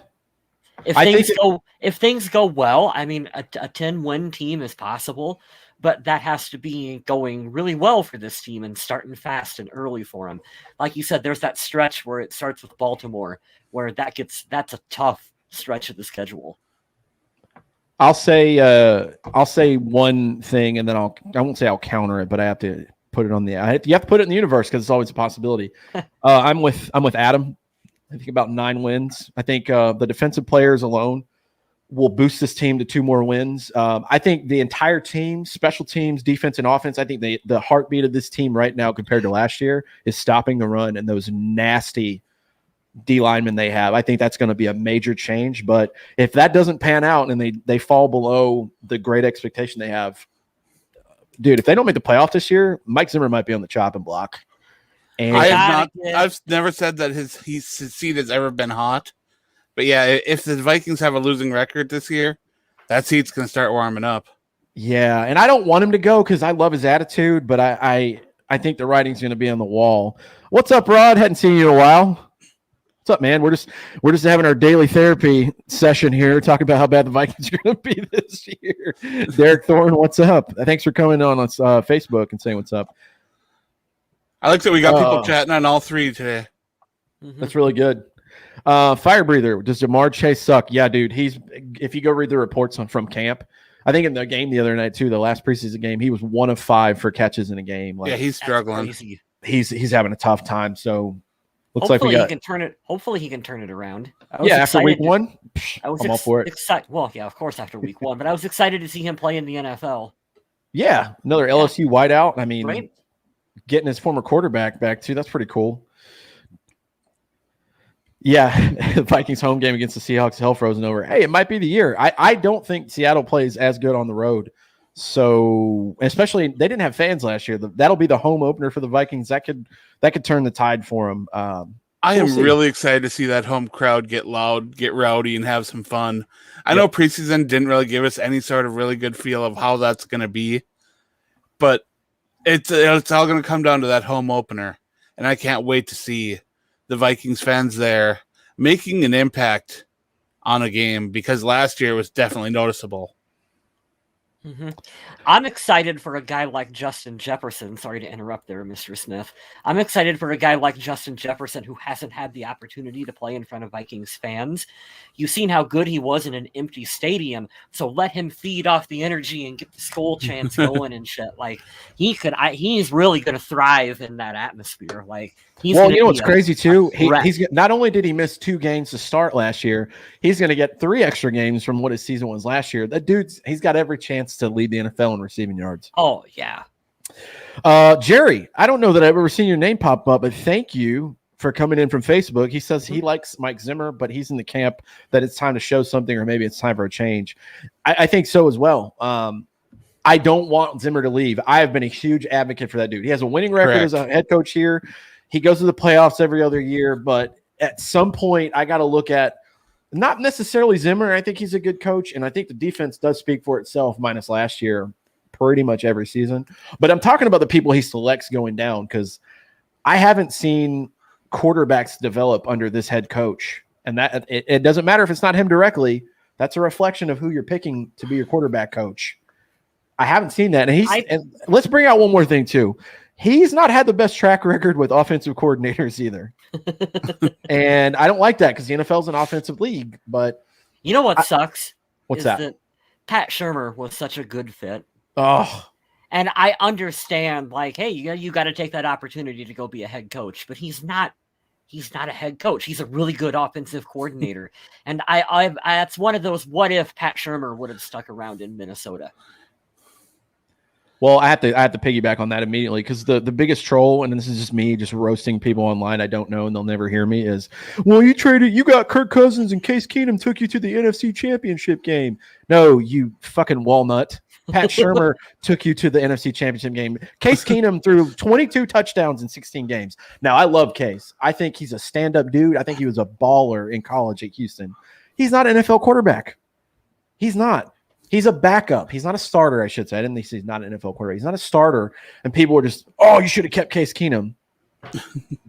If things go well, I mean, a 10-win team is possible, but that has to be going really well for this team and starting fast and early for them. Like you said, there's that stretch where it starts with Baltimore, where that's a tough stretch of the schedule. I'll say one thing, and then I won't say I'll counter it, but I have to put it on you have to put it in the universe because it's always a possibility. I'm with Adam. I think about 9 wins. I think the defensive players alone will boost this team to 2 more wins. I think the entire team, special teams, defense, and offense, I think the heartbeat of this team right now compared to last year is stopping the run and those nasty D linemen they have. I think that's going to be a major change. But if that doesn't pan out and they fall below the great expectation they have, dude, if they don't make the playoff this year, Mike Zimmer might be on the chopping block. And I've never said that his seat has ever been hot. But yeah, if the Vikings have a losing record this year, that seat's going to start warming up. Yeah, and I don't want him to go because I love his attitude, but I think the writing's going to be on the wall. What's up, Rod? Hadn't seen you in a while. What's up, man? We're just having our daily therapy session here, talking about how bad the Vikings are going to be this year. Derek Thorne, what's up? Thanks for coming on Facebook and saying what's up. I like that we got people chatting on all 3 today. That's really good. Fire breather, does Jamar Chase suck? Yeah, dude. If you go read the reports from camp, I think in the game the other night too, the last preseason game, he was 1 of 5 for catches in a game. Like, yeah, he's struggling. He's having a tough time. So looks hopefully like he can turn it. Hopefully he can turn it around. After week 1, I'm all for it. Excited. Well, yeah, of course after week 1, but I was excited to see him play in the NFL. Yeah, another LSU wideout. I mean, right? Getting his former quarterback back too. That's pretty cool. Yeah, the Vikings home game against the Seahawks, hell frozen over. Hey, it might be the year. I don't think Seattle plays as good on the road. So, especially they didn't have fans last year. That'll be the home opener for the Vikings. That could turn the tide for them. I am really excited to see that home crowd get loud, get rowdy, and have some fun. I know preseason didn't really give us any sort of really good feel of how that's going to be, but it's all going to come down to that home opener, and I can't wait to see the Vikings fans there making an impact on a game because last year was definitely noticeable. Mm-hmm. I'm excited for a guy like Justin Jefferson. Sorry to interrupt there, Mr. Smith. I'm excited for a guy like Justin Jefferson who hasn't had the opportunity to play in front of Vikings fans. You've seen how good he was in an empty stadium, so let him feed off the energy and get the skull chants going and shit. Like he's really going to thrive in that atmosphere. Like you know what's crazy too? He's not only did he miss 2 games to start last year, he's going to get 3 extra games from what his season was last year. That he's got every chance to lead the NFL in receiving yards. Oh, yeah. Jerry, I don't know that I've ever seen your name pop up, but thank you for coming in from Facebook. He says he likes Mike Zimmer, but he's in the camp that it's time to show something or maybe it's time for a change. I think so as well. I don't want Zimmer to leave. I have been a huge advocate for that dude. He has a winning record as a head coach here. He goes to the playoffs every other year, but at some point I got to look at not necessarily Zimmer. I think he's a good coach, and I think the defense does speak for itself minus last year pretty much every season. But I'm talking about the people he selects going down because I haven't seen quarterbacks develop under this head coach. And that it doesn't matter if it's not him directly. That's a reflection of who you're picking to be your quarterback coach. I haven't seen that. And let's bring out one more thing too. He's not had the best track record with offensive coordinators either. And I don't like that because the NFL is an offensive league. But you know what sucks? What's that? Pat Shurmur was such a good fit. Oh. And I understand, like, hey, you got to take that opportunity to go be a head coach, but he's not a head coach. He's a really good offensive coordinator. And I that's one of those what if Pat Shurmur would have stuck around in Minnesota. Well, I have to piggyback on that immediately because the biggest troll, and this is just me just roasting people online I don't know and they'll never hear me, is, well, you got Kirk Cousins and Case Keenum took you to the NFC Championship game. No, you fucking walnut. Pat Shurmur took you to the NFC Championship game. Case Keenum threw 22 touchdowns in 16 games. Now, I love Case. I think he's a stand-up dude. I think he was a baller in college at Houston. He's not an NFL quarterback. He's not. He's a backup. He's not a starter, I should say. I didn't think he's not an NFL quarterback. He's not a starter. And people were just, oh, you should have kept Case Keenum.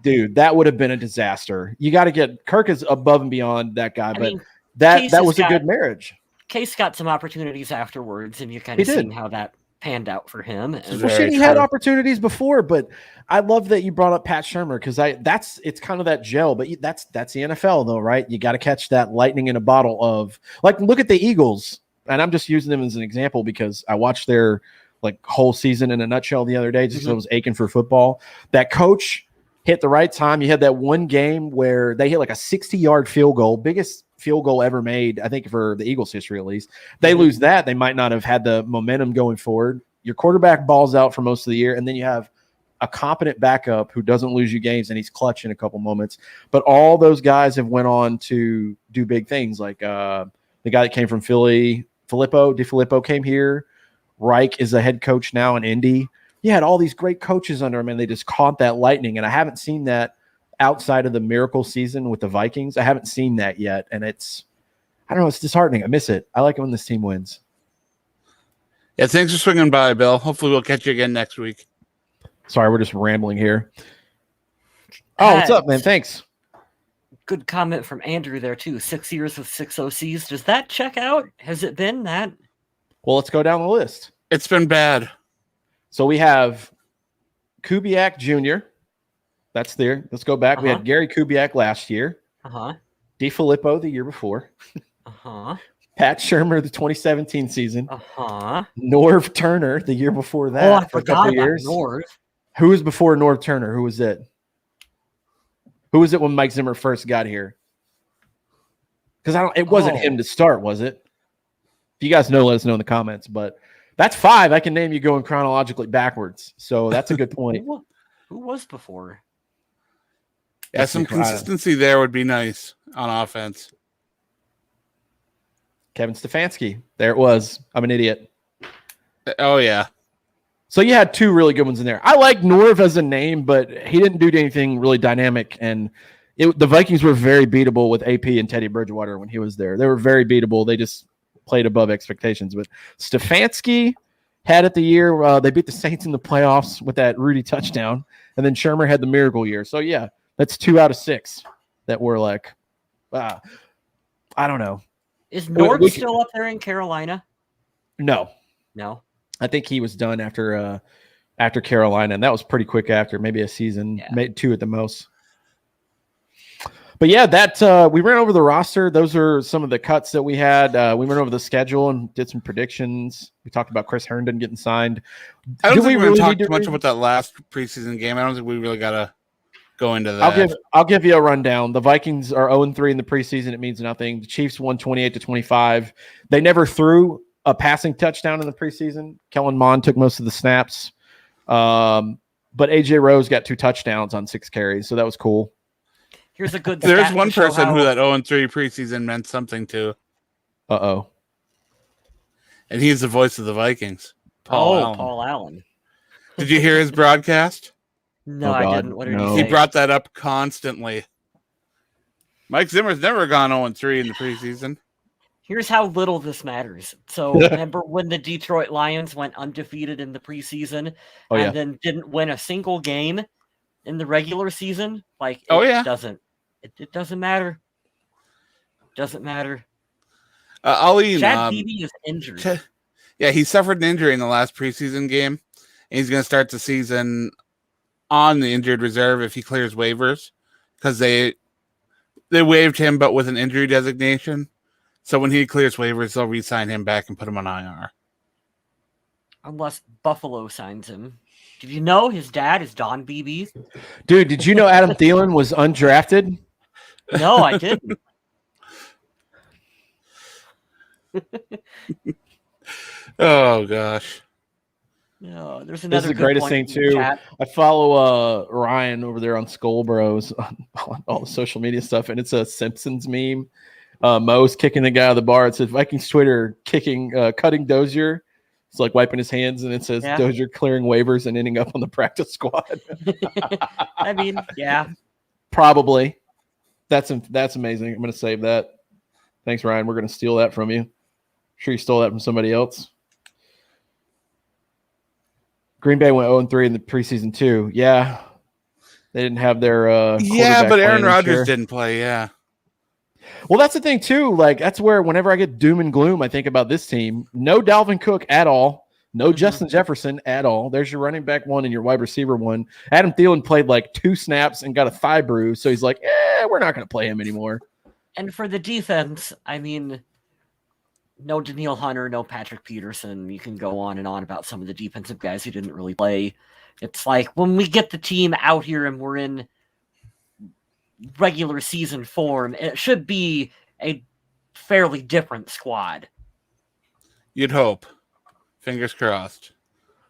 Dude, that would have been a disaster. You got to get – Kirk is above and beyond that guy. But that was a good marriage. Case got some opportunities afterwards, and you kind of seen how that panned out for him. He had opportunities before, but I love that you brought up Pat Shurmur because it's kind of that gel, but that's the NFL though, right? You got to catch that lightning in a bottle of like look at the Eagles, and I'm just using them as an example because I watched their like whole season in a nutshell the other day just because I was aching for football. That coach hit the right time. You had that one game where they hit like a 60-yard field goal, biggest field goal ever made, I think, for the Eagles' history at least. They lose that, they might not have had the momentum going forward. Your quarterback balls out for most of the year, and then you have a competent backup who doesn't lose you games, and he's clutch in a couple moments. But all those guys have went on to do big things, like the guy that came from Philly, DeFilippo came here. Reich is a head coach now in Indy. You had all these great coaches under him, and they just caught that lightning, and I haven't seen that outside of the miracle season with the Vikings. I haven't seen that yet, and it's disheartening. I miss it. I like it when this team wins. Yeah, thanks for swinging by, Bill. Hopefully we'll catch you again next week. Sorry, we're just rambling here. Oh, what's up, man? Thanks. Good comment from Andrew there, too. 6 years with 6 OCs. Does that check out? Has it been that? Well, let's go down the list. It's been bad. So we have Kubiak Jr., that's there. Let's go back. We had Gary Kubiak last year. DeFilippo the year before. Pat Shurmur the 2017 season. Norv Turner the year before that. Oh, I forgot about Norv. Who was before Norv Turner? Who was it? Who was it when Mike Zimmer first got here? Because it wasn't him to start, was it? If you guys know, let us know in the comments. But that's 5. I can name you going chronologically backwards. So that's a good point. Who was before? Yeah, some consistency there would be nice on offense. Kevin Stefanski. There it was. I'm an idiot. Oh, yeah. So you had 2 really good ones in there. I like Norv as a name, but he didn't do anything really dynamic. And the Vikings were very beatable with AP and Teddy Bridgewater when he was there. They were very beatable. They just played above expectations. But Stefanski had it the year. They beat the Saints in the playoffs with that Rudy touchdown. And then Shurmur had the miracle year. So, yeah. That's 2 out of 6 that were like, I don't know. Is Norv still up there in Carolina? No. I think he was done after Carolina, and that was pretty quick after, maybe a season, maybe 2 at the most. But yeah, that we ran over the roster. Those are some of the cuts that we had. We went over the schedule and did some predictions. We talked about Chris Herndon getting signed. I don't think we really talked too much about that last preseason game. I don't think we really got to go into that. I'll give you a rundown. The Vikings are 0-3 in the preseason. It means nothing. The Chiefs won 28-25. They never threw a passing touchdown in the preseason. Kellen Mond took most of the snaps. But AJ Rose got 2 touchdowns on 6 carries, so that was cool. Here's a good There's one person who that 0-3 preseason meant something to. Uh-oh. And he's the voice of the Vikings. Paul Allen. Did you hear his broadcast? No, I didn't. What did he He say? brought that up constantly. Mike Zimmer's never gone 0-3 in the preseason. Here's how little this matters. So remember when the Detroit Lions went undefeated in the preseason then didn't win a single game in the regular season? Like, it doesn't. It doesn't matter. Doesn't matter. Chad Beebe is injured. He suffered an injury in the last preseason game. And he's going to start the season on the injured reserve if he clears waivers. Because they waived him, but with an injury designation. So when he clears waivers, they'll re-sign him back and put him on IR. Unless Buffalo signs him. Did you know his dad is Don Beebe? Dude, did you know Adam Thielen was undrafted? No, I didn't. Oh, gosh. No, there's This another is the greatest thing, too. I follow Ryan over there on Skull Bros on all the social media stuff, and it's a Simpsons meme. Mo's kicking the guy out of the bar. It says Vikings Twitter cutting Dozier. It's like wiping his hands, and it says Dozier clearing waivers and ending up on the practice squad. I mean, yeah. Probably. That's amazing. I'm going to save that. Thanks, Ryan. We're going to steal that from you. Sure you stole that from somebody else. Green Bay went 0-3 in the preseason too. Yeah. They didn't have their but Aaron Rodgers didn't play, Well, that's the thing too. Like, that's where whenever I get doom and gloom, I think about this team. No Dalvin Cook at all. No Justin Jefferson at all. There's your running back one and your wide receiver one. Adam Thielen played like 2 snaps and got a thigh bruise. So he's like, we're not going to play him anymore. And for the defense, I mean, no Danielle Hunter, no Patrick Peterson. You can go on and on about some of the defensive guys who didn't really play. It's like when we get the team out here and we're in regular season form, it should be a fairly different squad. You'd hope. Fingers crossed.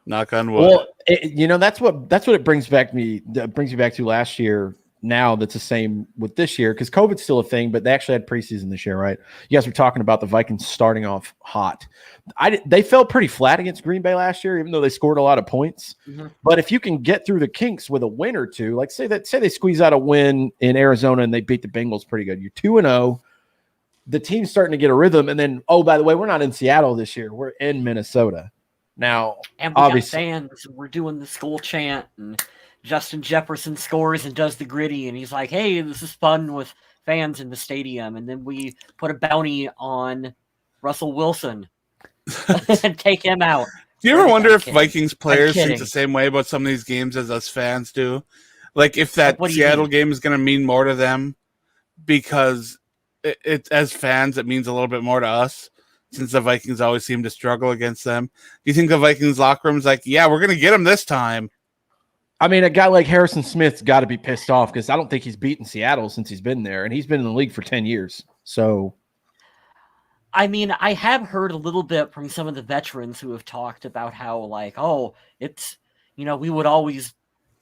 Knock on wood. Well, that's what it brings back me back to last year. Now that's the same with this year because COVID's still a thing, but they actually had preseason this year, right? You guys were talking about the Vikings starting off hot. They fell pretty flat against Green Bay last year, even though they scored a lot of points. Mm-hmm. But if you can get through the kinks with a win or two, like say they squeeze out a win in Arizona and they beat the Bengals pretty good, you're 2-0. The team's starting to get a rhythm, and then by the way, we're not in Seattle this year; we're in Minnesota now. And we got fans. We're doing the school chant and. Justin Jefferson scores and does the gritty, and he's like, hey, this is fun with fans in the stadium. And then we put a bounty on Russell Wilson and take him out. Do you ever wonder if Vikings players think the same way about some of these games as us fans do? Like if that Seattle game is going to mean more to them because it as fans, it means a little bit more to us since the Vikings always seem to struggle against them. Do you think the Vikings locker room is like, yeah, we're going to get them this time? I mean, a guy like Harrison Smith's got to be pissed off because I don't think he's beaten Seattle since he's been there, and he's been in the league for 10 years. So, I mean, I have heard a little bit from some of the veterans who have talked about how, like, it's, we would always,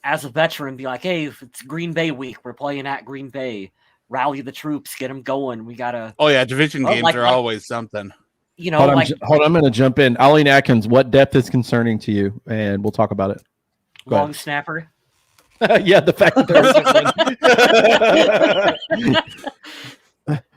as a veteran, be like, hey, if it's Green Bay week, we're playing at Green Bay, rally the troops, get them going. We got to. Oh, yeah, division games are always something. Hold on, I'm going to jump in. Eileen Atkins, what depth is concerning to you? And we'll talk about it. Long snapper. Yeah, the fact that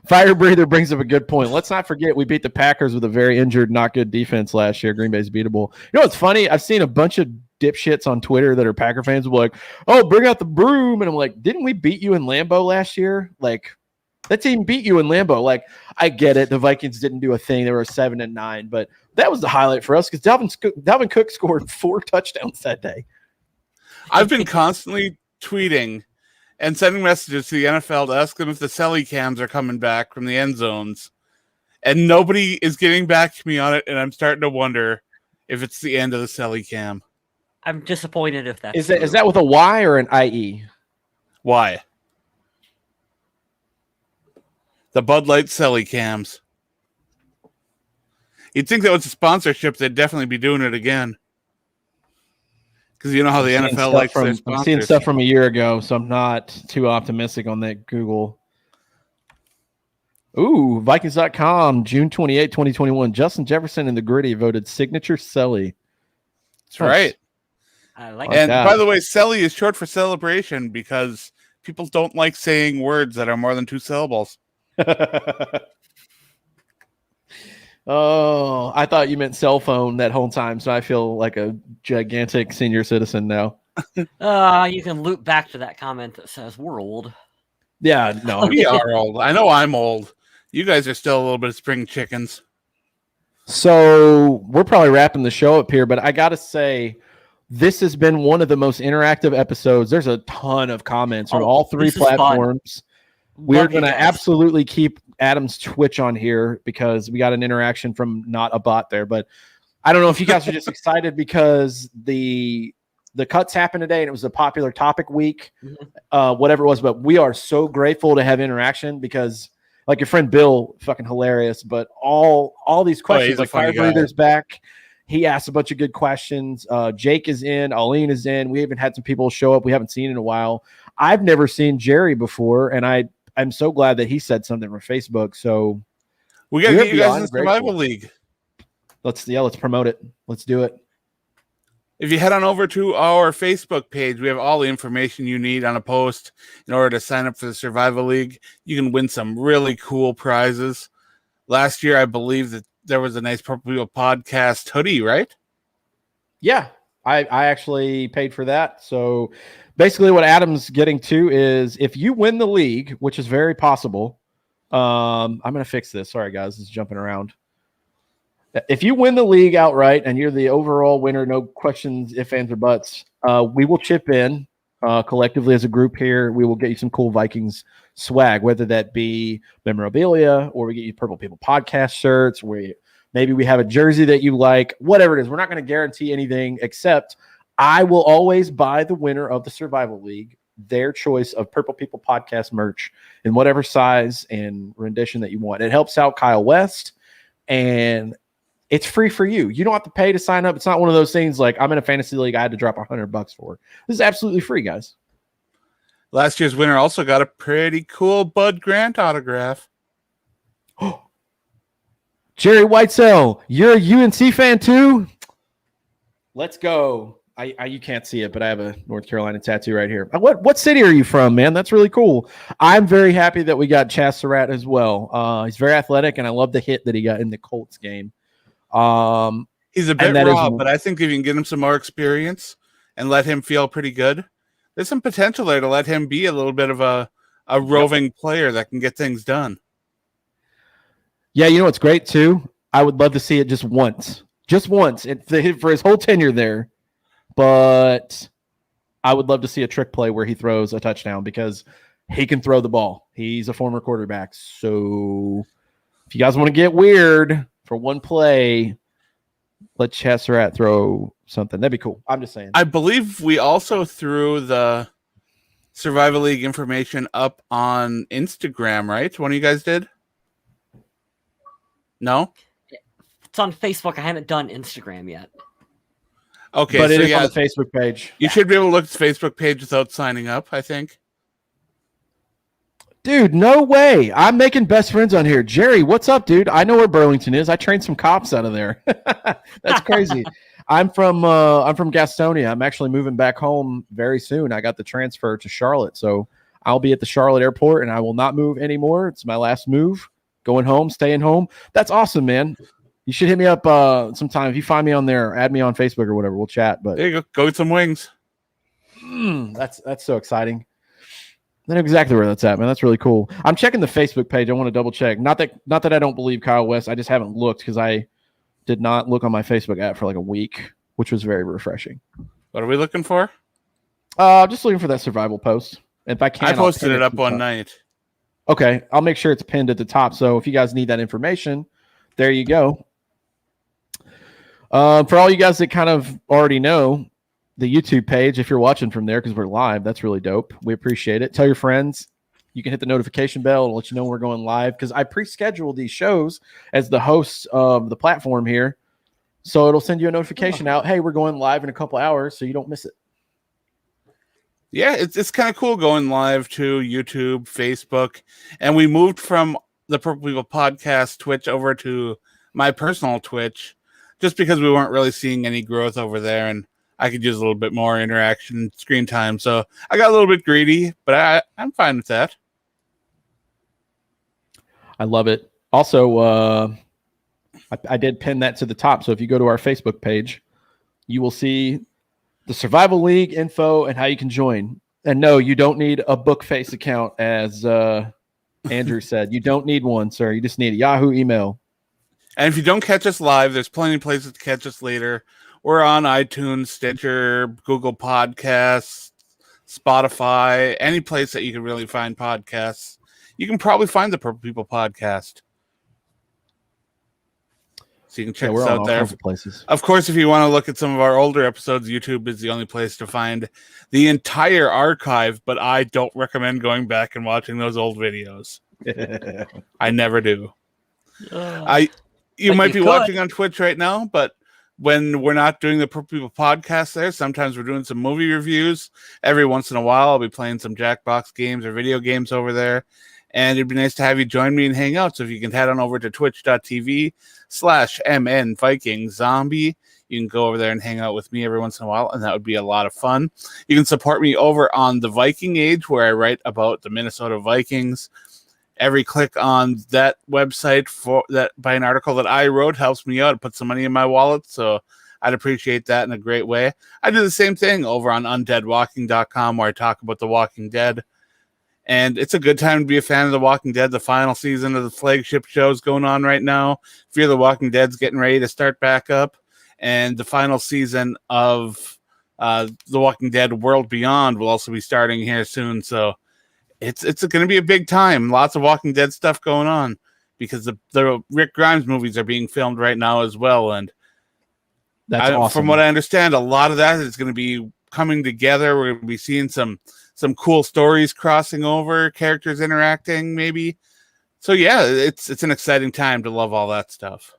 Fire Breather brings up a good point. Let's not forget we beat the Packers with a very injured, not good defense last year. Green Bay's beatable. You know what's funny? I've seen a bunch of dipshits on Twitter that are Packer fans will be like, oh, bring out the broom. And I'm like, didn't we beat you in Lambeau last year? Like, that team beat you in Lambeau. Like, I get it. The Vikings didn't do a thing. They were 7-9, but that was the highlight for us because Dalvin Cook scored 4 touchdowns that day. I've been constantly tweeting and sending messages to the NFL to ask them if the Selly cams are coming back from the end zones. And nobody is getting back to me on it, and I'm starting to wonder if it's the end of the Selly cam. I'm disappointed if that's Is that with a Y or an IE? Y. The Bud Light Selly cams. You'd think that was a sponsorship, they'd definitely be doing it again. Because you know how the NFL likes their sponsors. I'm seeing stuff from a year ago, so I'm not too optimistic on that Google. Ooh, Vikings.com, June 28, 2021. Justin Jefferson and the Gritty voted signature Selly. That's right. I like And that. by the way, Celly is short for celebration because people don't like saying words that are more than 2 syllables. Oh, I thought you meant cell phone that whole time, so I feel like a gigantic senior citizen now. You can loop back to that comment that says we're old. Yeah, no. We are old. I know I'm old. You guys are still a little bit of spring chickens. So we're probably wrapping the show up here, but I got to say, this has been one of the most interactive episodes. There's a ton of comments on all 3 platforms. We're going to absolutely keep Adam's Twitch on here because we got an interaction from not a bot there. But I don't know if you guys are just excited because the cuts happened today and it was a popular topic week, whatever it was. But we are so grateful to have interaction because, like your friend Bill, fucking hilarious. But all these questions, like Fire Breather's back. He asked a bunch of good questions. Jake is in. Aline is in. We even had some people show up we haven't seen in a while. I've never seen Jerry before, and I'm so glad that he said something from Facebook. So we got to get you guys in the Survival League. Let's promote it. Let's do it. If you head on over to our Facebook page, we have all the information you need on a post in order to sign up for the Survival League. You can win some really cool prizes. Last year, I believe that there was a nice Purple People Podcast hoodie, right? Yeah, I actually paid for that. So basically what Adam's getting to is if you win the league, which is very possible, I'm going to fix this. Sorry, guys, it's jumping around. If you win the league outright and you're the overall winner, no questions, ifs, ands, or buts, we will chip in collectively as a group here. We will get you some cool Vikings swag, whether that be memorabilia or we get you Purple People Podcast shirts, maybe we have a jersey that you like, whatever it is. We're not going to guarantee anything except I will always buy the winner of the Survival League their choice of Purple People Podcast merch in whatever size and rendition that you want. It helps out Kyle West, and it's free for you. You don't have to pay to sign up. It's not one of those things like I'm in a fantasy league I had to drop $100 for. This is absolutely free, guys. Last year's winner also got a pretty cool Bud Grant autograph. Jerry Whitesell, you're a UNC fan too? Let's go. You can't see it, but I have a North Carolina tattoo right here. What city are you from, man? That's really cool. I'm very happy that we got Chaz Surratt as well. He's very athletic, and I love the hit that he got in the Colts game. He's a bit raw, but I think if you can get him some more experience and let him feel pretty good, there's some potential there to let him be a little bit of a roving player that can get things done. Yeah, you know what's great too? I would love to see it just once for his whole tenure there. But I would love to see a trick play where he throws a touchdown because he can throw the ball. He's a former quarterback. So if you guys want to get weird for one play, let Chaz Surratt throw something. That'd be cool. I'm just saying. I believe we also threw the Survival League information up on Instagram, right? One of you guys did? No? It's on Facebook. I haven't done Instagram yet. Okay, but it is on the Facebook page. You should be able to look at the Facebook page without signing up, I think. Dude, no way. I'm making best friends on here. Jerry, what's up, dude? I know where Burlington is. I trained some cops out of there. That's crazy. I'm from Gastonia. I'm actually moving back home very soon. I got the transfer to Charlotte, so I'll be at the Charlotte airport, and I will not move anymore. It's my last move. Going home, staying home. That's awesome, man. You should hit me up sometime. If you find me on there, add me on Facebook or whatever. We'll chat. But there you go. Go get some wings. That's so exciting. I know exactly where that's at, man. That's really cool. I'm checking the Facebook page. I want to double check. Not that I don't believe Kyle West. I just haven't looked because I did not look on my Facebook app for like a week, which was very refreshing. What are we looking for? Just looking for that survival post. If I can, I posted it up one night. Okay, I'll make sure it's pinned at the top. So if you guys need that information, there you go. For all you guys that kind of already know the YouTube page, if you're watching from there, because we're live, that's really dope. We appreciate it. Tell your friends. You can hit the notification bell to let you know we're going live because I pre-schedule these shows as the host of the platform here. So it'll send you a notification out. Hey, we're going live in a couple hours, so you don't miss it. Yeah, it's kind of cool going live to YouTube, Facebook, and we moved from the Purple People Podcast Twitch over to my personal Twitch just because we weren't really seeing any growth over there, and I could use a little bit more interaction, screen time. So I got a little bit greedy, but I'm fine with that. I love it. Also, I did pin that to the top. So if you go to our Facebook page, you will see the Survival League info and how you can join. And no, you don't need a Bookface account, as Andrew said. You don't need one, sir. You just need a Yahoo email. And if you don't catch us live, there's plenty of places to catch us later. We're on iTunes, Stitcher, Google Podcasts, Spotify, any place that you can really find podcasts. You can probably find the Purple People podcast. So you can check us out there. Places. Of course, if you want to look at some of our older episodes, YouTube is the only place to find the entire archive, but I don't recommend going back and watching those old videos. I never do. You might be watching on Twitch right now, but when we're not doing the Purple People podcast there, sometimes we're doing some movie reviews. Every once in a while, I'll be playing some Jackbox games or video games over there. And it'd be nice to have you join me and hang out. So if you can head on over to twitch.tv/MNVikingZombie, you can go over there and hang out with me every once in a while, and that would be a lot of fun. You can support me over on the Viking Age, where I write about the Minnesota Vikings. Every click on that website for that by an article that I wrote helps me out. It puts some money in my wallet, so I'd appreciate that in a great way. I do the same thing over on undeadwalking.com, where I talk about The Walking Dead. And it's a good time to be a fan of The Walking Dead. The final season of the flagship show is going on right now. Fear the Walking Dead's getting ready to start back up. And the final season of The Walking Dead World Beyond will also be starting here soon. So it's going to be a big time. Lots of Walking Dead stuff going on because the Rick Grimes movies are being filmed right now as well. And that's awesome. From what I understand, a lot of that is going to be coming together. We're going to be seeing some cool stories crossing over, characters interacting, maybe. So yeah, it's an exciting time to love all that stuff.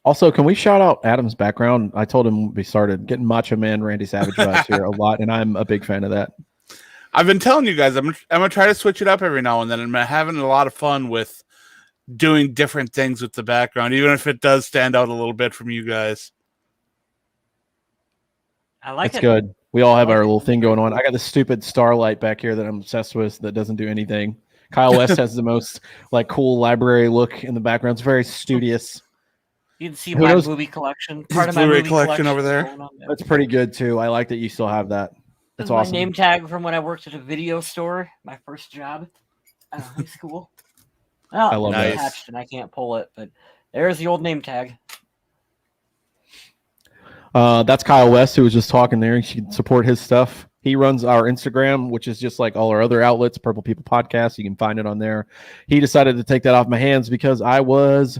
Also, can we shout out Adam's background? I told him we started getting Macho Man Randy Savage vibes here a lot, and I'm a big fan of that. I've been telling you guys, I'm gonna try to switch it up every now and then. I'm having a lot of fun with doing different things with the background, even if it does stand out a little bit from you guys. I like it. It's good. We all have our little thing going on. I got this stupid starlight back here that I'm obsessed with that doesn't do anything. Kyle West has the most cool library look in the background. It's very studious. You can see my movie collection. Part of my Blu-ray movie collection over there. That's pretty good too. I like that you still have that. That's awesome. My name tag from when I worked at a video store, my first job out of high school. I love that. Nice. Attached and I can't pull it, but there's the old name tag. That's Kyle West, who was just talking there. You should support his stuff. He runs our Instagram, which is just like all our other outlets, Purple People Podcast. You can find it on there. He decided to take that off my hands because I was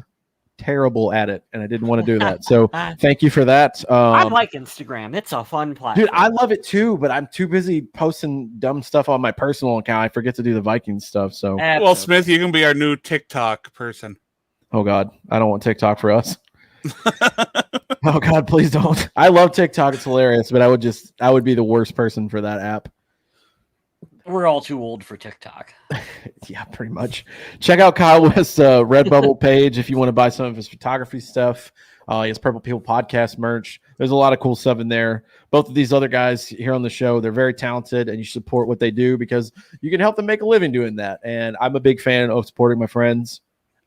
terrible at it, and I didn't want to do that. So thank you for that. I like Instagram. It's a fun platform. Dude, I love it too, but I'm too busy posting dumb stuff on my personal account. I forget to do the Vikings stuff. So, well, Smith, you can be our new TikTok person. Oh, God. I don't want TikTok for us. Oh God, please don't. I love TikTok. It's hilarious, but I would be the worst person for that app. We're all too old for TikTok. Yeah, pretty much. Check out Kyle West's Redbubble page if you want to buy some of his photography stuff. He has Purple People Podcast merch. There's a lot of cool stuff in there. Both of these other guys here on the show, they're very talented, and you support what they do because you can help them make a living doing that. And I'm a big fan of supporting my friends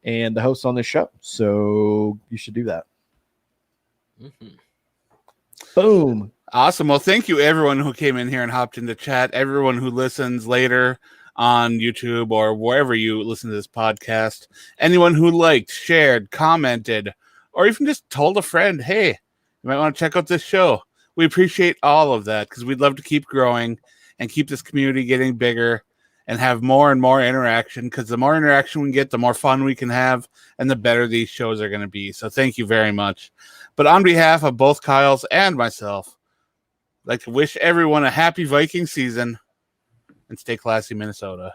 and the hosts on this show. So you should do that. Mm-hmm. Boom. Awesome. Well, thank you everyone who came in here and hopped into chat, everyone who listens later on YouTube or wherever you listen to this podcast, anyone who liked, shared, commented, or even just told a friend, hey, you might want to check out this show. We appreciate all of that because we'd love to keep growing and keep this community getting bigger and have more and more interaction, because the more interaction we get, the more fun we can have and the better these shows are going to be. So thank you very much. But on behalf of both Kyles and myself, I'd like to wish everyone a happy Viking season and stay classy, Minnesota.